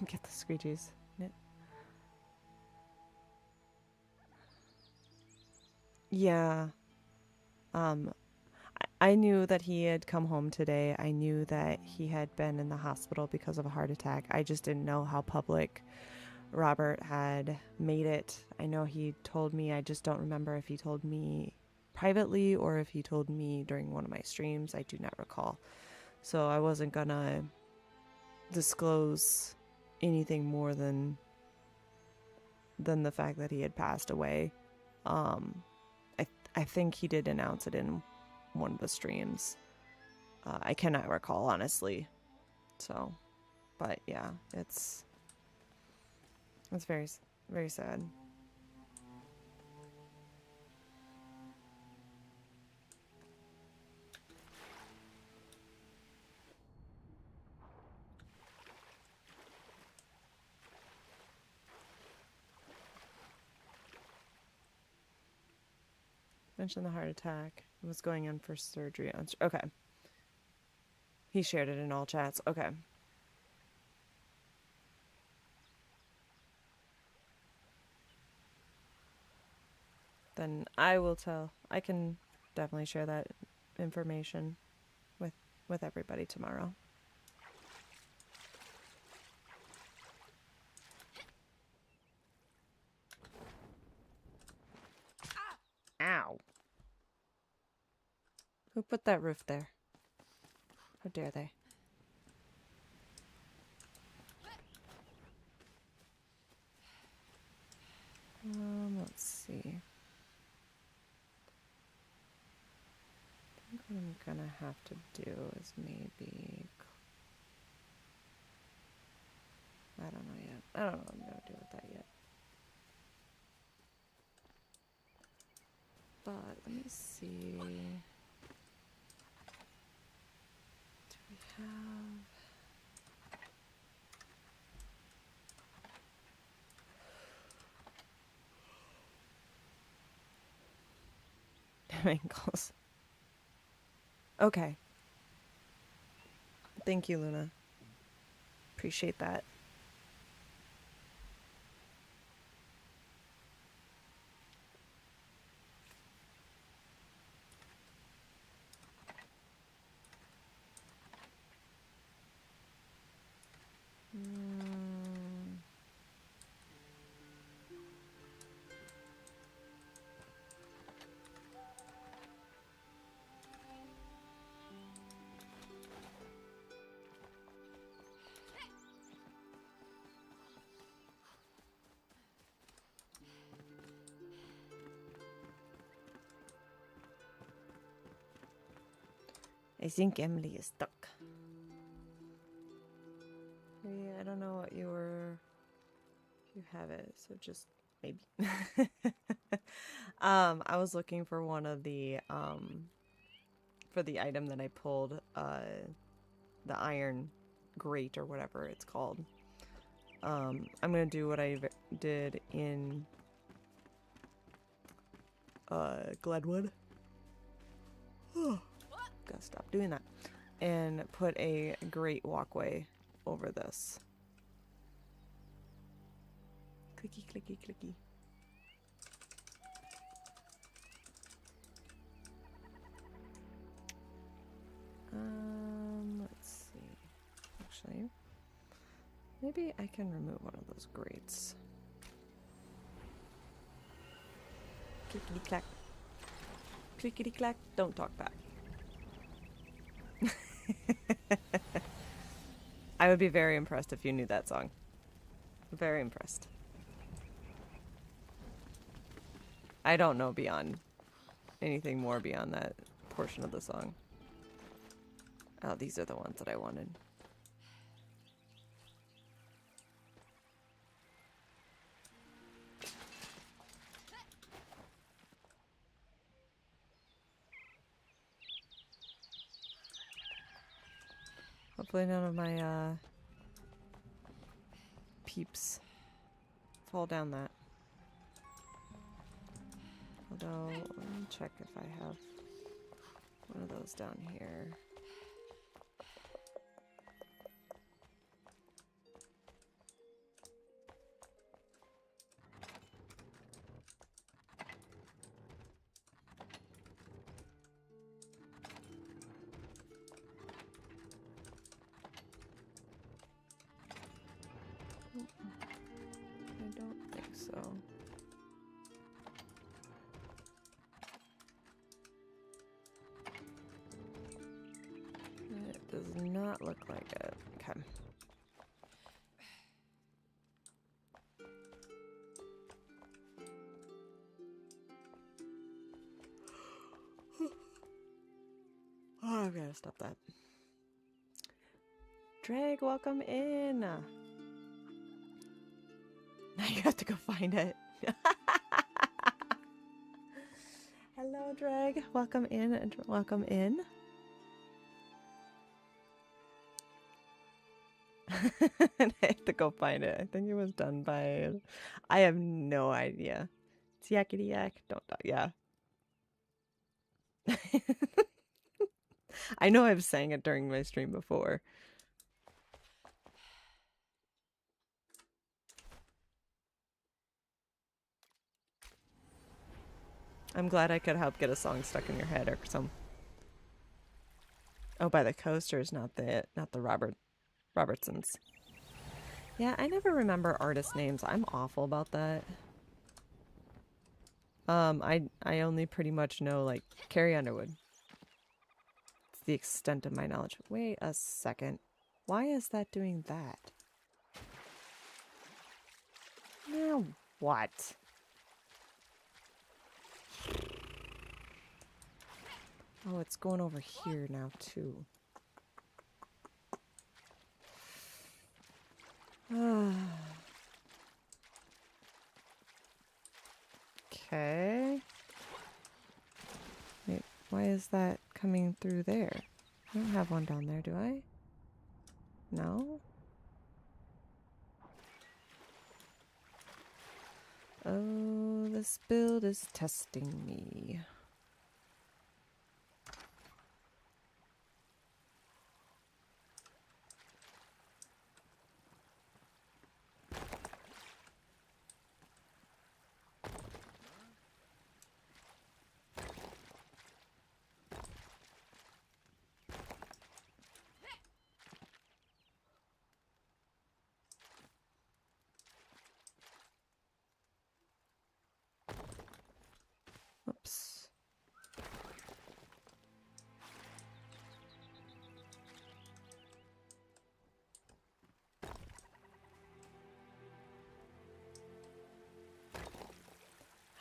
Get the squeegees. Yeah. I knew that he had come home today. I knew that he had been in the hospital because of a heart attack. I just didn't know how public Robert had made it. I know he told me. I just don't remember if he told me privately or if he told me during one of my streams. I do not recall. So I wasn't gonna disclose anything more than the fact that he had passed away. I think he did announce it in one of the streams. I cannot recall, honestly. So, but yeah, it's very, very sad. Mentioned the heart attack. Was going in for surgery. Okay. He shared it in all chats. Okay. then I will tell. I can definitely share that information with everybody tomorrow. Ow. Who put that roof there? How dare they? Let's see. I think what I'm gonna have to do is maybe... I don't know yet. I don't know what I'm gonna do with that yet. But let me see. Do we have ankles? Okay. Thank you, Luna. Appreciate that. I think Emily is stuck. Maybe, I don't know what your... If you have it, so just maybe. I was looking for one of the, for the item that I pulled, the iron grate or whatever it's called. I'm gonna do what I did in, Glenwood. Gotta stop doing that. And put a great walkway over this. Clicky, clicky, clicky. Let's see. Actually, maybe I can remove one of those grates. Clickety clack. Clickety clack. Don't talk back. I would be very impressed if you knew that song. Very impressed. I don't know beyond anything more beyond that portion of the song. Oh, these are the ones that I wanted. Hopefully none of my peeps fall down that. Although, let me check if I have one of those down here. I don't think so. It does not look like it. Okay. Oh, I've got to stop that. Drag, welcome in. Now you have to go find it. Hello, Drag. Welcome in and welcome in. And I have to go find it. I think it was done by... I have no idea. It's yakety yak. Don't... Yeah. I know I've sang it during my stream before. I'm glad I could help get a song stuck in your head or some. Oh, by the coasters, not the Robertsons. Yeah, I never remember artist names. I'm awful about that. I only pretty much know like Carrie Underwood. It's the extent of my knowledge. Wait a second. Why is that doing that? Now what? Oh, it's going over here now too. Okay. Wait, why is that coming through there? I don't have one down there, do I? No? Oh, this build is testing me. Oops.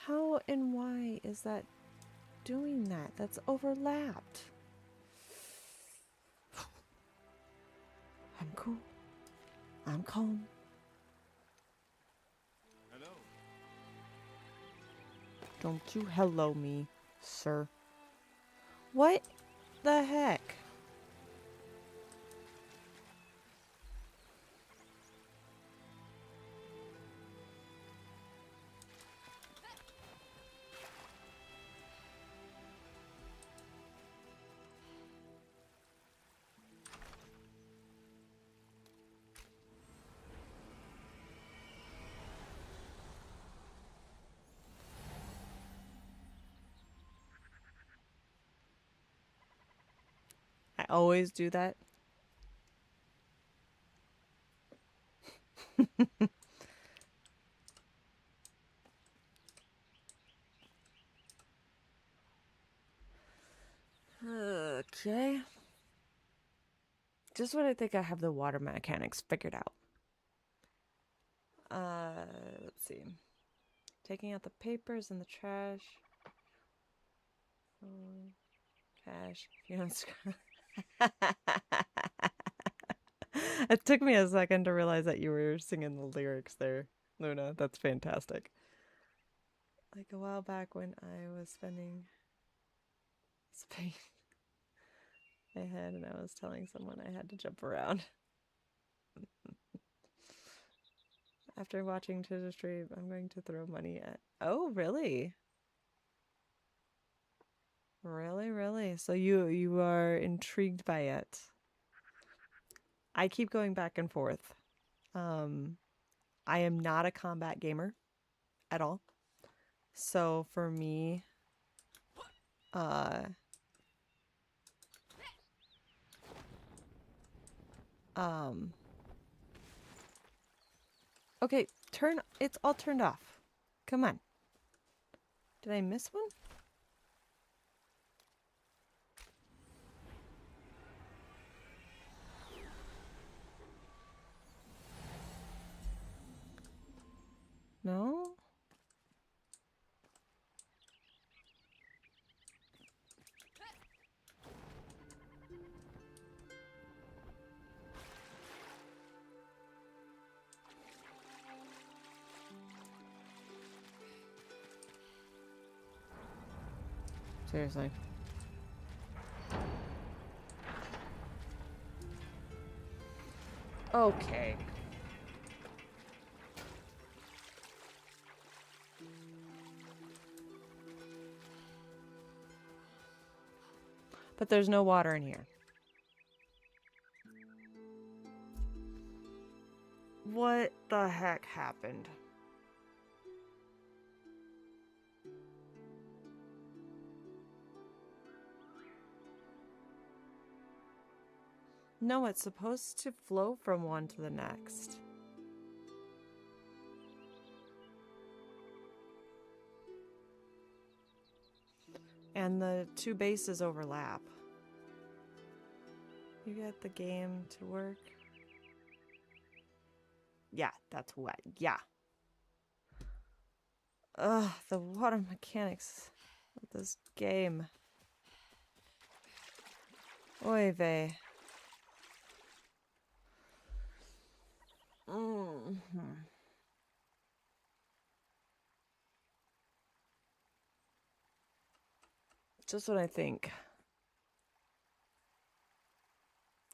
How and why is that doing that? That's overlapped. I'm cool. I'm calm. Hello. Don't you hello me, sir. What the heck? I always do that. Okay. Just when I think I have the water mechanics figured out. Let's see. Taking out the papers and the trash. Cash. You know, it took me a second to realize that you were singing the lyrics there, Luna. That's fantastic. Like a while back when I was spending space ahead and I was telling someone I had to jump around. After watching to the stream, I'm going to throw money at... Oh, really? Really? So you are intrigued by it. I keep going back and forth. I am not a combat gamer at all. So for me, okay, it's all turned off. Come on. Did I miss one? No? Seriously. Okay. But there's no water in here. What the heck happened? No, it's supposed to flow from one to the next. And the two bases overlap. You get the game to work. Yeah, that's wet. Yeah. Ugh, the water mechanics of this game. Oy vey. Just when I think.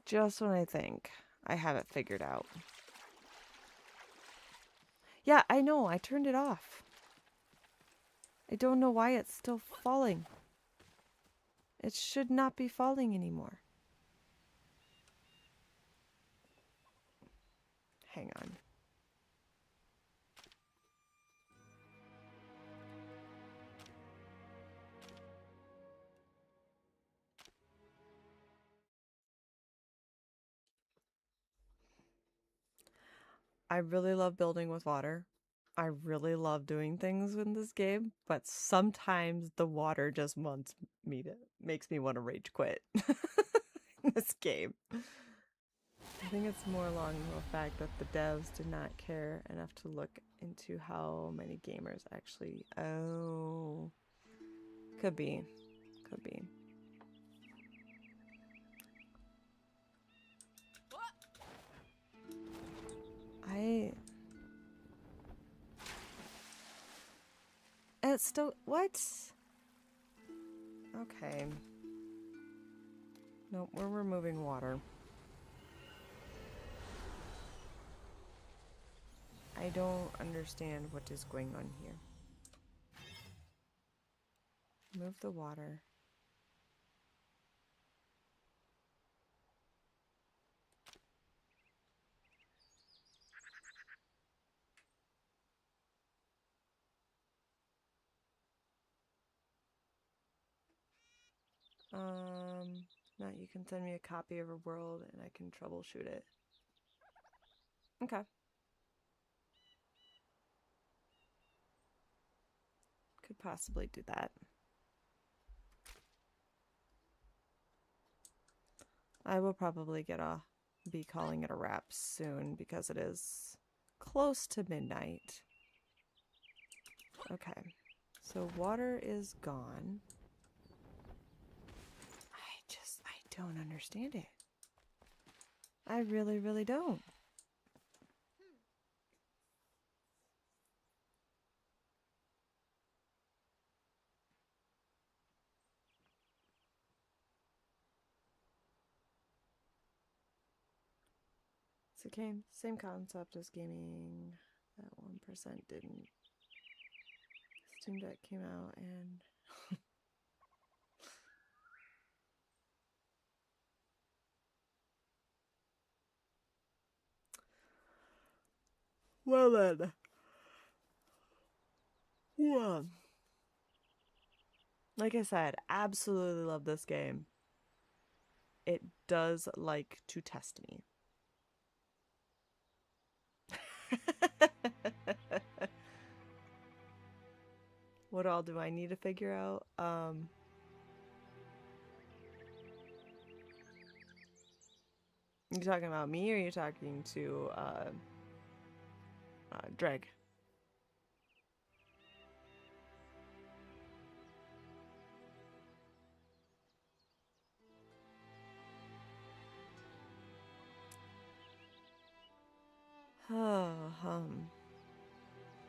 Just when I think I have it figured out. Yeah, I know. I turned it off. I don't know why it's still falling. It should not be falling anymore. Hang on. I really love building with water. I really love doing things in this game, but sometimes the water just makes me want to rage quit in this game. I think it's more along the fact that the devs did not care enough to look into how many gamers actually... Oh. Could be. Could be. It's still... What? Okay. Nope, we're removing water. I don't understand what is going on here. Move the water. No, you can send me a copy of a world and I can troubleshoot it. Okay. Could possibly do that. I will probably be calling it a wrap soon because it is close to midnight. Okay. So water is gone. I don't understand it. I really, really don't. So same concept as gaming. That 1% didn't. Steam Deck came out and well then. Yeah. Like I said, absolutely love this game. It does like to test me. What all do I need to figure out? You talking about me or are you talking to Dreg?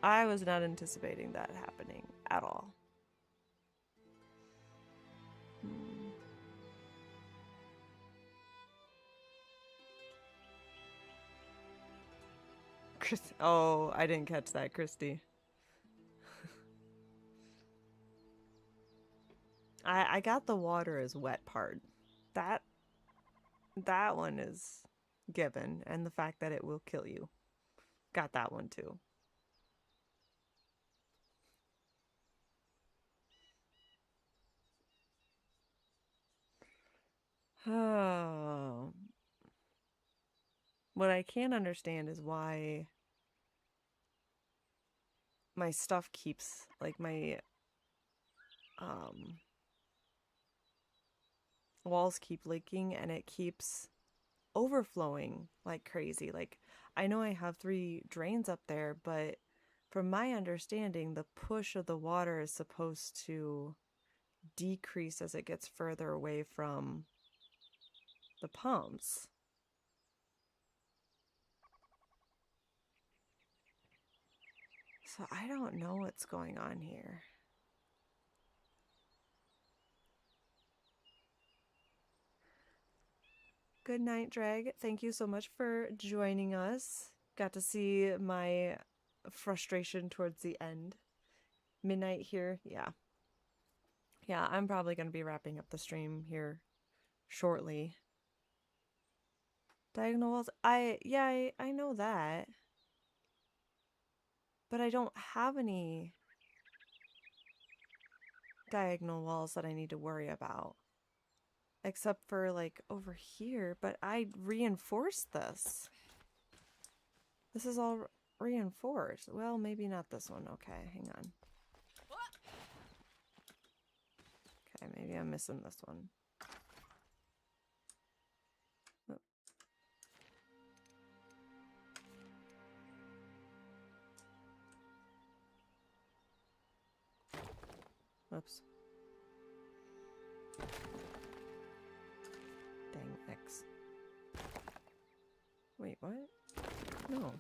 I was not anticipating that happening at all. Oh, I didn't catch that, Christy. I got the water is wet part. That one is given, and the fact that it will kill you. Got that one too. Oh. What I can't understand is why my stuff keeps, like, my walls keep leaking and it keeps overflowing like crazy. Like, I know I have 3 drains up there, but from my understanding, the push of the water is supposed to decrease as it gets further away from the pumps. So I don't know what's going on here. Good night, Drag. Thank you so much for joining us. Got to see my frustration towards the end. Midnight here, yeah. Yeah, I'm probably going to be wrapping up the stream here shortly. Diagonal walls, I know that. But I don't have any diagonal walls that I need to worry about. Except for, like, over here, but I reinforced this. This is all reinforced. Well, maybe not this one. Okay, hang on. Okay, maybe I'm missing this one. Oh. Whoops. Dang X. Wait, what? No.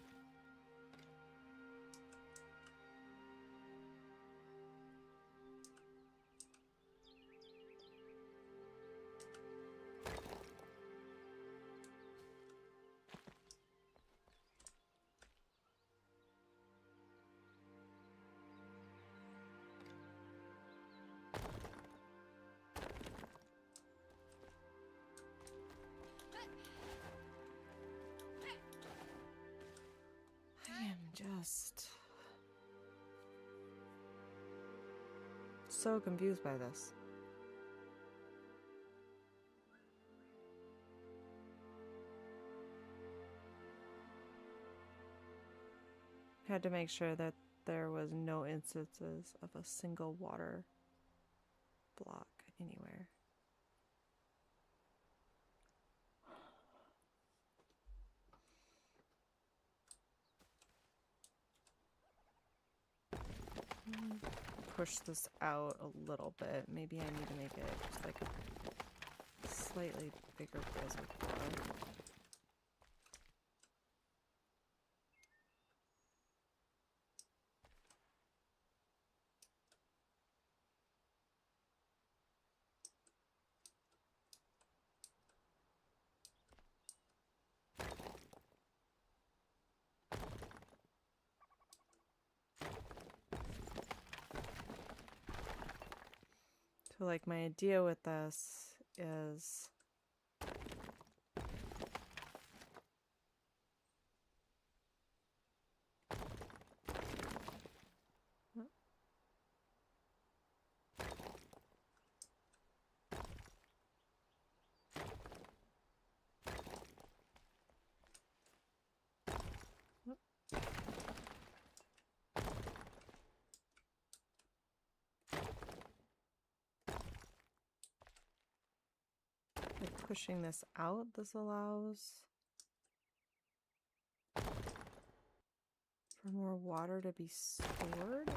I am just so confused by this. Had to make sure that there was no instances of a single water block anywhere. Push this out a little bit. Maybe I need to make it just like a slightly bigger reservoir. So, like, my idea with this is by pushing this out, this allows for more water to be stored.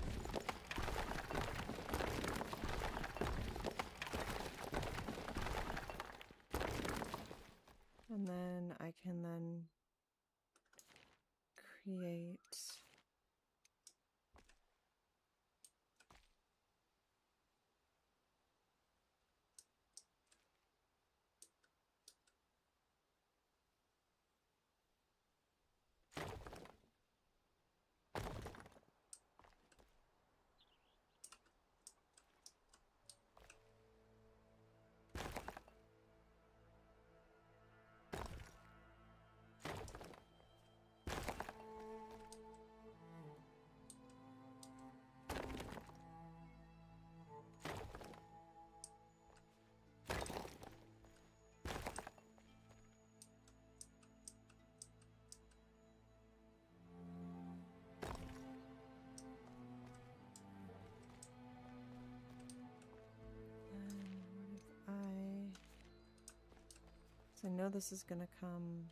And then I can then create know this is gonna come.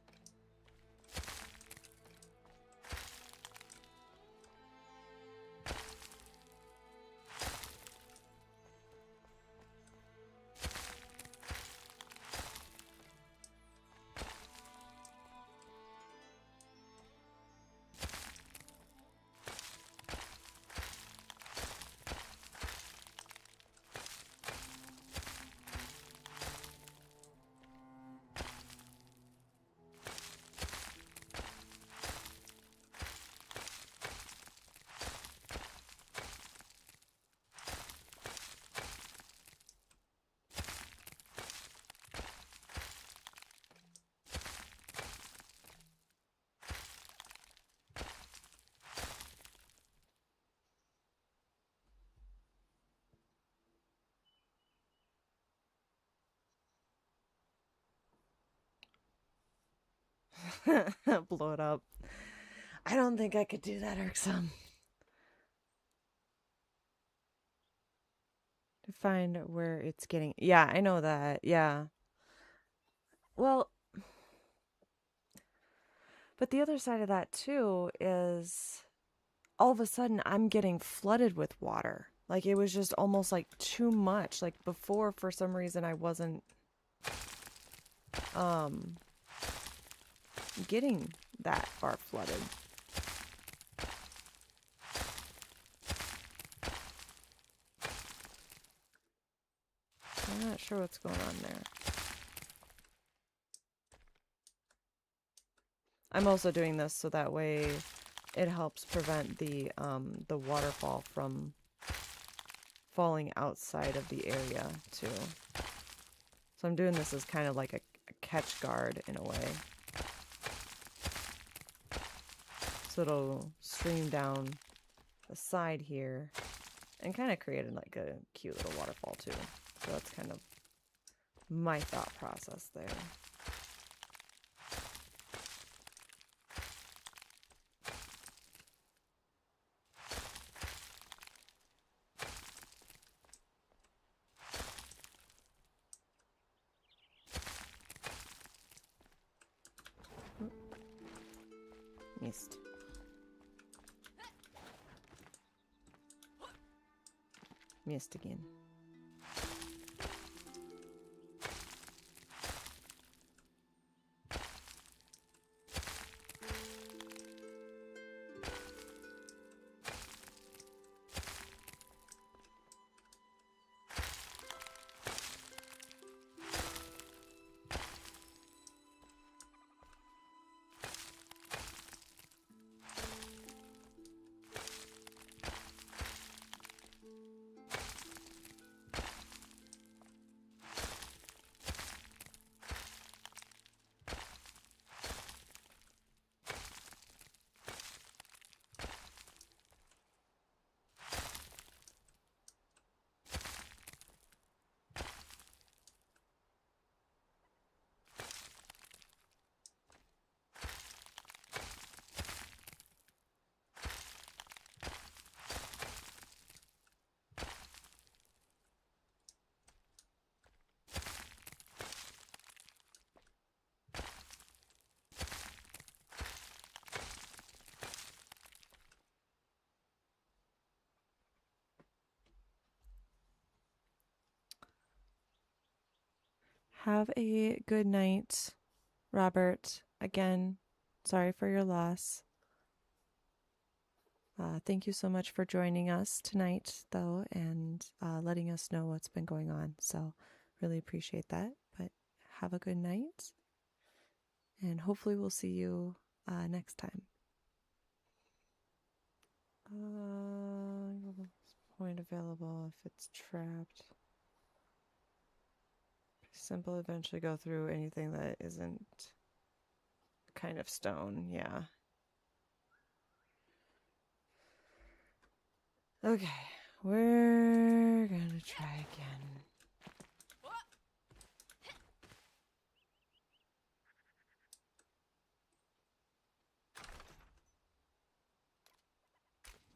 Blow it up. I don't think I could do that, Irksome. To find where it's getting. Yeah, I know that. Yeah. Well, but the other side of that too is all of a sudden I'm getting flooded with water. Like it was just almost like too much. Like before, for some reason, I wasn't getting that far flooded. I'm not sure what's going on there. I'm also doing this so that way it helps prevent the waterfall from falling outside of the area too. So I'm doing this as kind of like a catch guard in a way. So it'll stream down the side here and kind of create like a cute little waterfall too. So that's kind of my thought process there. Missed. Missed again. Have a good night, Robert. Again, sorry for your loss. Thank you so much for joining us tonight, though, and letting us know what's been going on. So, really appreciate that. But have a good night, and hopefully we'll see you next time. Point available if it's trapped. Simple, eventually go through anything that isn't kind of stone, yeah. Okay, we're gonna try again.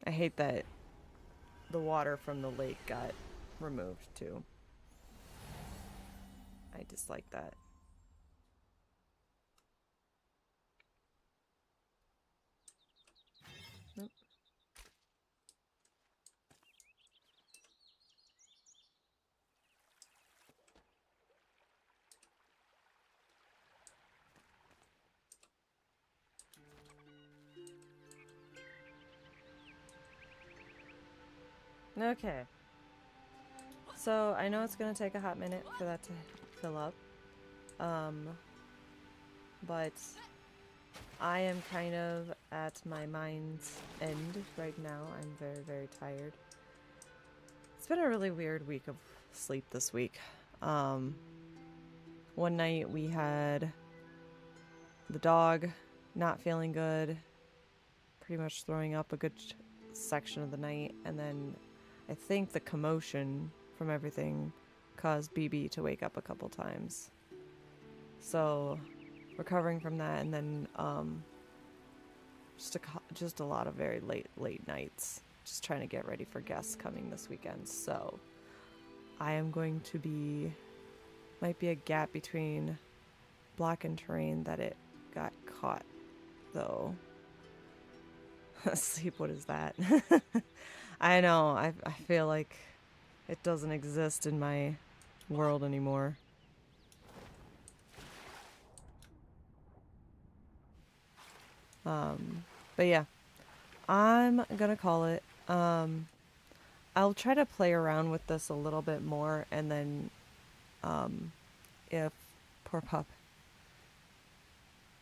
I hate that the water from the lake got removed too. I dislike that. Okay. So I know it's gonna take a hot minute for that to fill up. But I am kind of at my mind's end right now. I'm very, very tired. It's been a really weird week of sleep this week. One night we had the dog not feeling good, pretty much throwing up a good section of the night, and then I think the commotion from everything caused BB to wake up a couple times. So recovering from that, and then just a lot of very late nights, just trying to get ready for guests coming this weekend. So I am going to be, might be a gap between block and terrain that it got caught though. Sleep, what is that? I know, I feel like it doesn't exist in my world anymore. But yeah, I'm gonna call it. I'll try to play around with this a little bit more, and then if poor pup.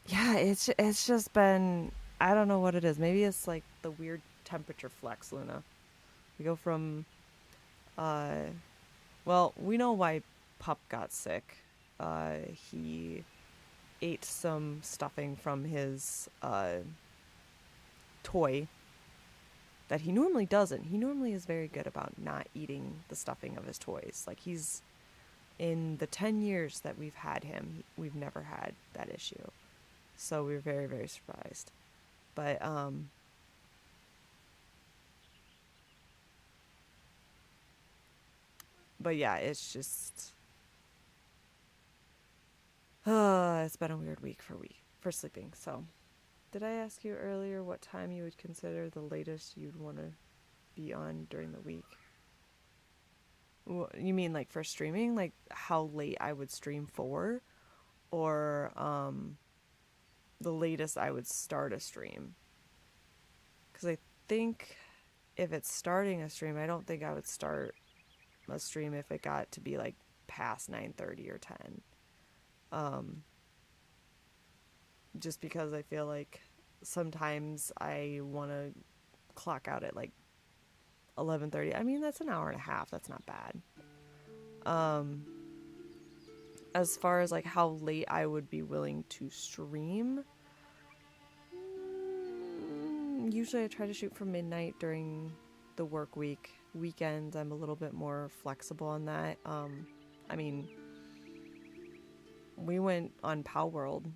Yeah, it's just been, I don't know what it is. Maybe it's like the weird temperature flex, Luna. We go from well, we know why pup got sick. He ate some stuffing from his toy that he normally doesn't. He normally is very good about not eating the stuffing of his toys. Like, he's, in the 10 years that we've had him, we've never had that issue. So we were very, very surprised. But yeah, it's just it's been a weird week for sleeping. So did I ask you earlier what time you would consider the latest you'd want to be on during the week? You mean like for streaming? Like how late I would stream for? Or the latest I would start a stream? Because I think if it's starting a stream, I don't think I would start a stream if it got to be like past 9:30 or 10. Just because I feel like sometimes I want to clock out at like 11:30. I mean, that's an hour and a half. That's not bad. As far as like how late I would be willing to stream, usually I try to shoot for midnight during the work week. Weekends, I'm a little bit more flexible on that. I mean, we went on Pow World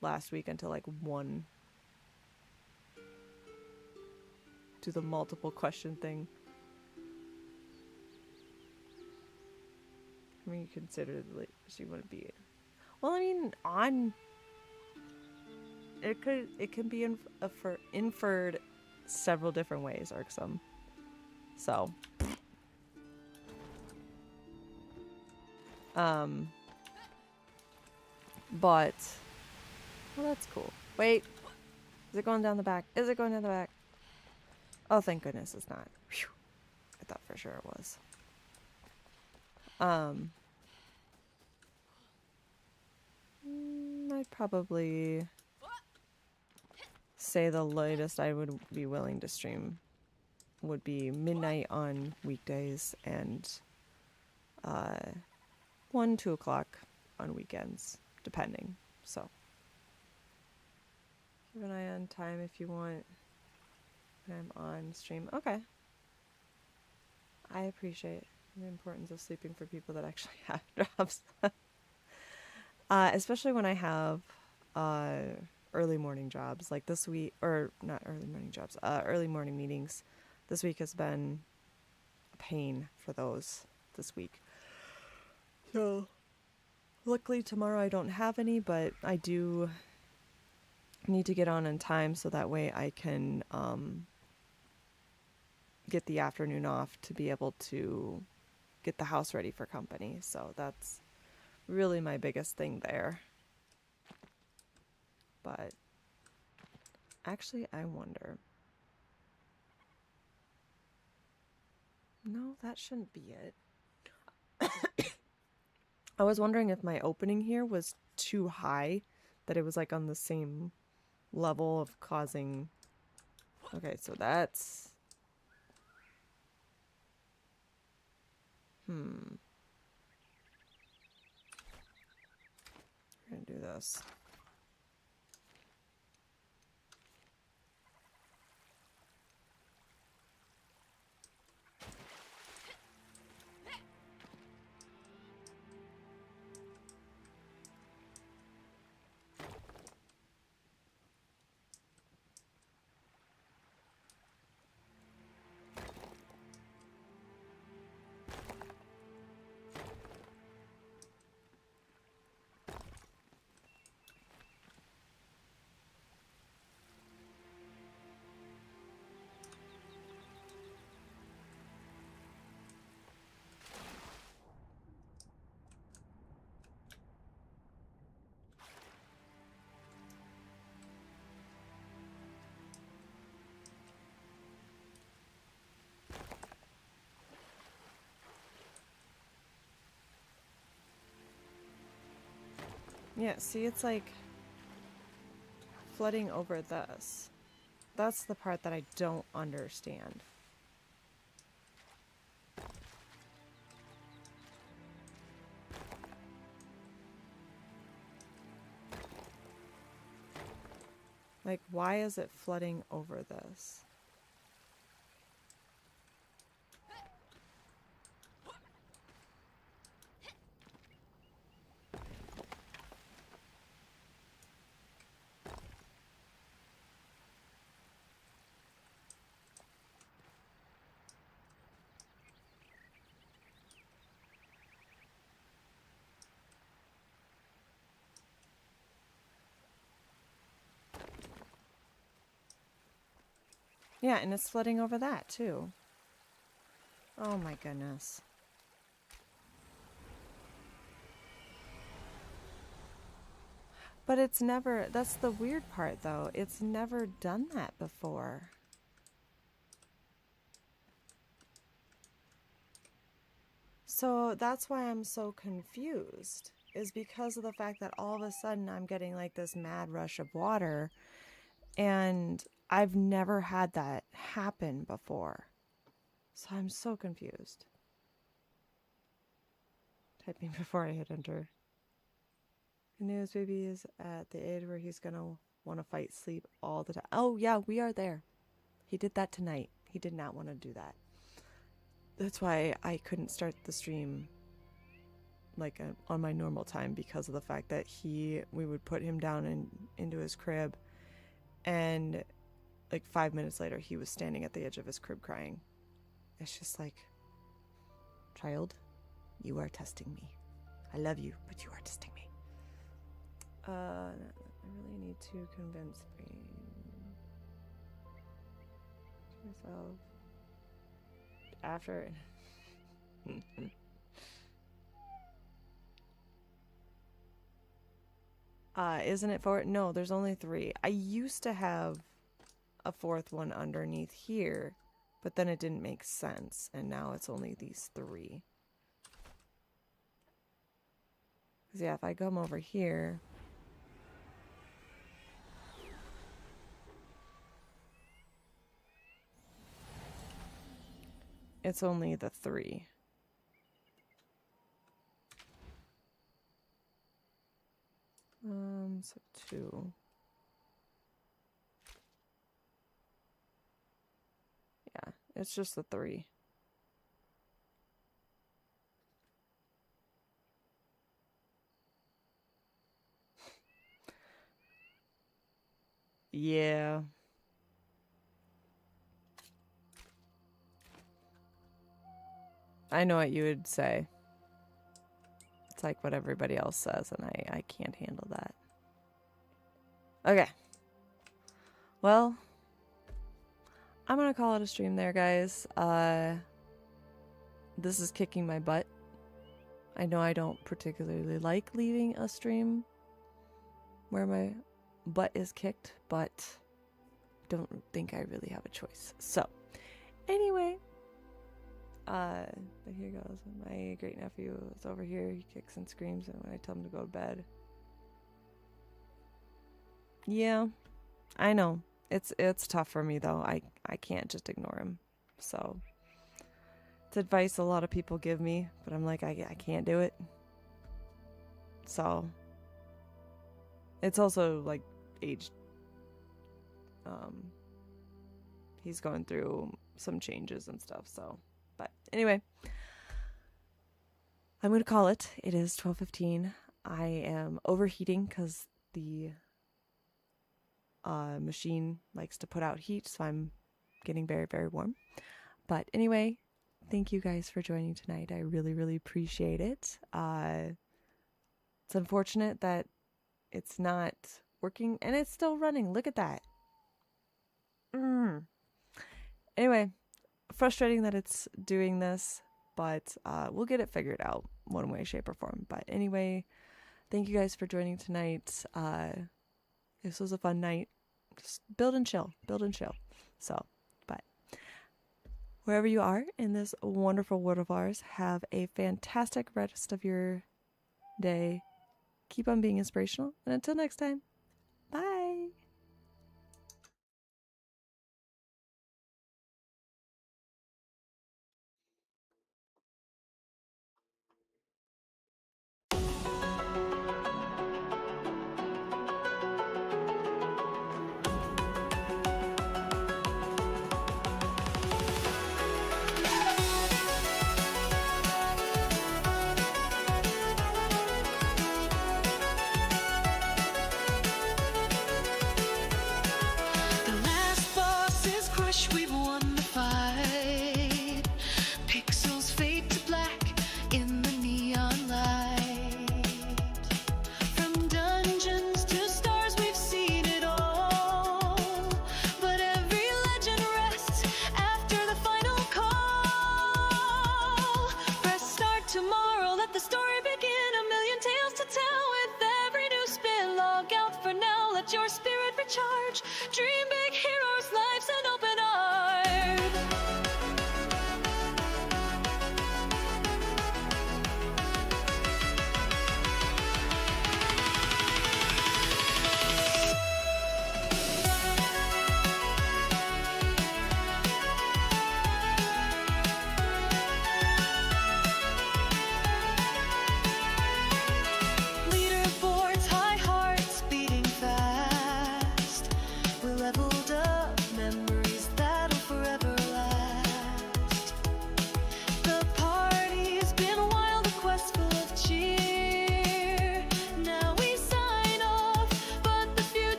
last week until like 1. Do the multiple question thing. I mean, you consider like she wouldn't be. Well, I mean, on it can be inferred several different ways, irksome. So, but well, that's cool. Wait, is it going down the back? Is it going down the back? Oh, thank goodness it's not. Whew. I thought for sure it was. I'd probably say the latest I would be willing to stream would be midnight on weekdays and 1, 2 o'clock on weekends, depending. So keep an eye on time if you want when I'm on stream. Okay. I appreciate the importance of sleeping for people that actually have jobs. Especially when I have early morning jobs like this week, or not early morning jobs, early morning meetings. This week has been a pain for those this week. So luckily tomorrow I don't have any, but I do need to get on in time so that way I can get the afternoon off to be able to get the house ready for company. So that's really my biggest thing there. But actually, I wonder. No, that shouldn't be it. I was wondering if my opening here was too high, that it was like on the same level of causing... Okay, so that's... We're gonna do this. Yeah, see, it's like flooding over this. That's the part that I don't understand. Like, why is it flooding over this? Yeah, and it's flooding over that, too. Oh my goodness. But it's never... That's the weird part, though. It's never done that before. So that's why I'm so confused. Is because of the fact that all of a sudden I'm getting like this mad rush of water. And I've never had that happen before. So I'm so confused. Typing before I hit enter. Good news, baby is at the age where he's gonna want to fight sleep all the time. Oh yeah, we are there. He did that tonight. He did not want to do that. That's why I couldn't start the stream like on my normal time, because of the fact that we would put him down into his crib, and like 5 minutes later he was standing at the edge of his crib crying. It's just like, child, you are testing me. I love you, but you are testing me. I really need to convince myself after. Isn't it four? No, there's only 3. I used to have a 4th one underneath here, but then it didn't make sense, and now it's only these 3. 'Cause yeah, if I come over here, it's only the 3. So 2. Yeah, it's just the 3. Yeah. I know what you would say. It's like what everybody else says, and I can't handle that. Okay. Well, I'm gonna call it a stream there, guys. This is kicking my butt. I know I don't particularly like leaving a stream where my butt is kicked, but don't think I really have a choice. So, anyway, But here goes. My great nephew is over here. He kicks and screams, and when I tell him to go to bed. Yeah, I know. It's tough for me though. I can't just ignore him. So it's advice a lot of people give me, but I'm like I can't do it. So it's also like age. He's going through some changes and stuff. So, but anyway, I'm gonna call it. It is 12:15. I am overheating because the machine likes to put out heat, so I'm getting very, very warm. But anyway, thank you guys for joining tonight. I really, really appreciate it. It's unfortunate that it's not working, and it's still running. Look at that. Anyway, frustrating that it's doing this, but we'll get it figured out one way, shape, or form. But anyway, thank you guys for joining tonight. This was a fun night. Just build and chill. So, but wherever you are in this wonderful world of ours, have a fantastic rest of your day. Keep on being inspirational. And until next time.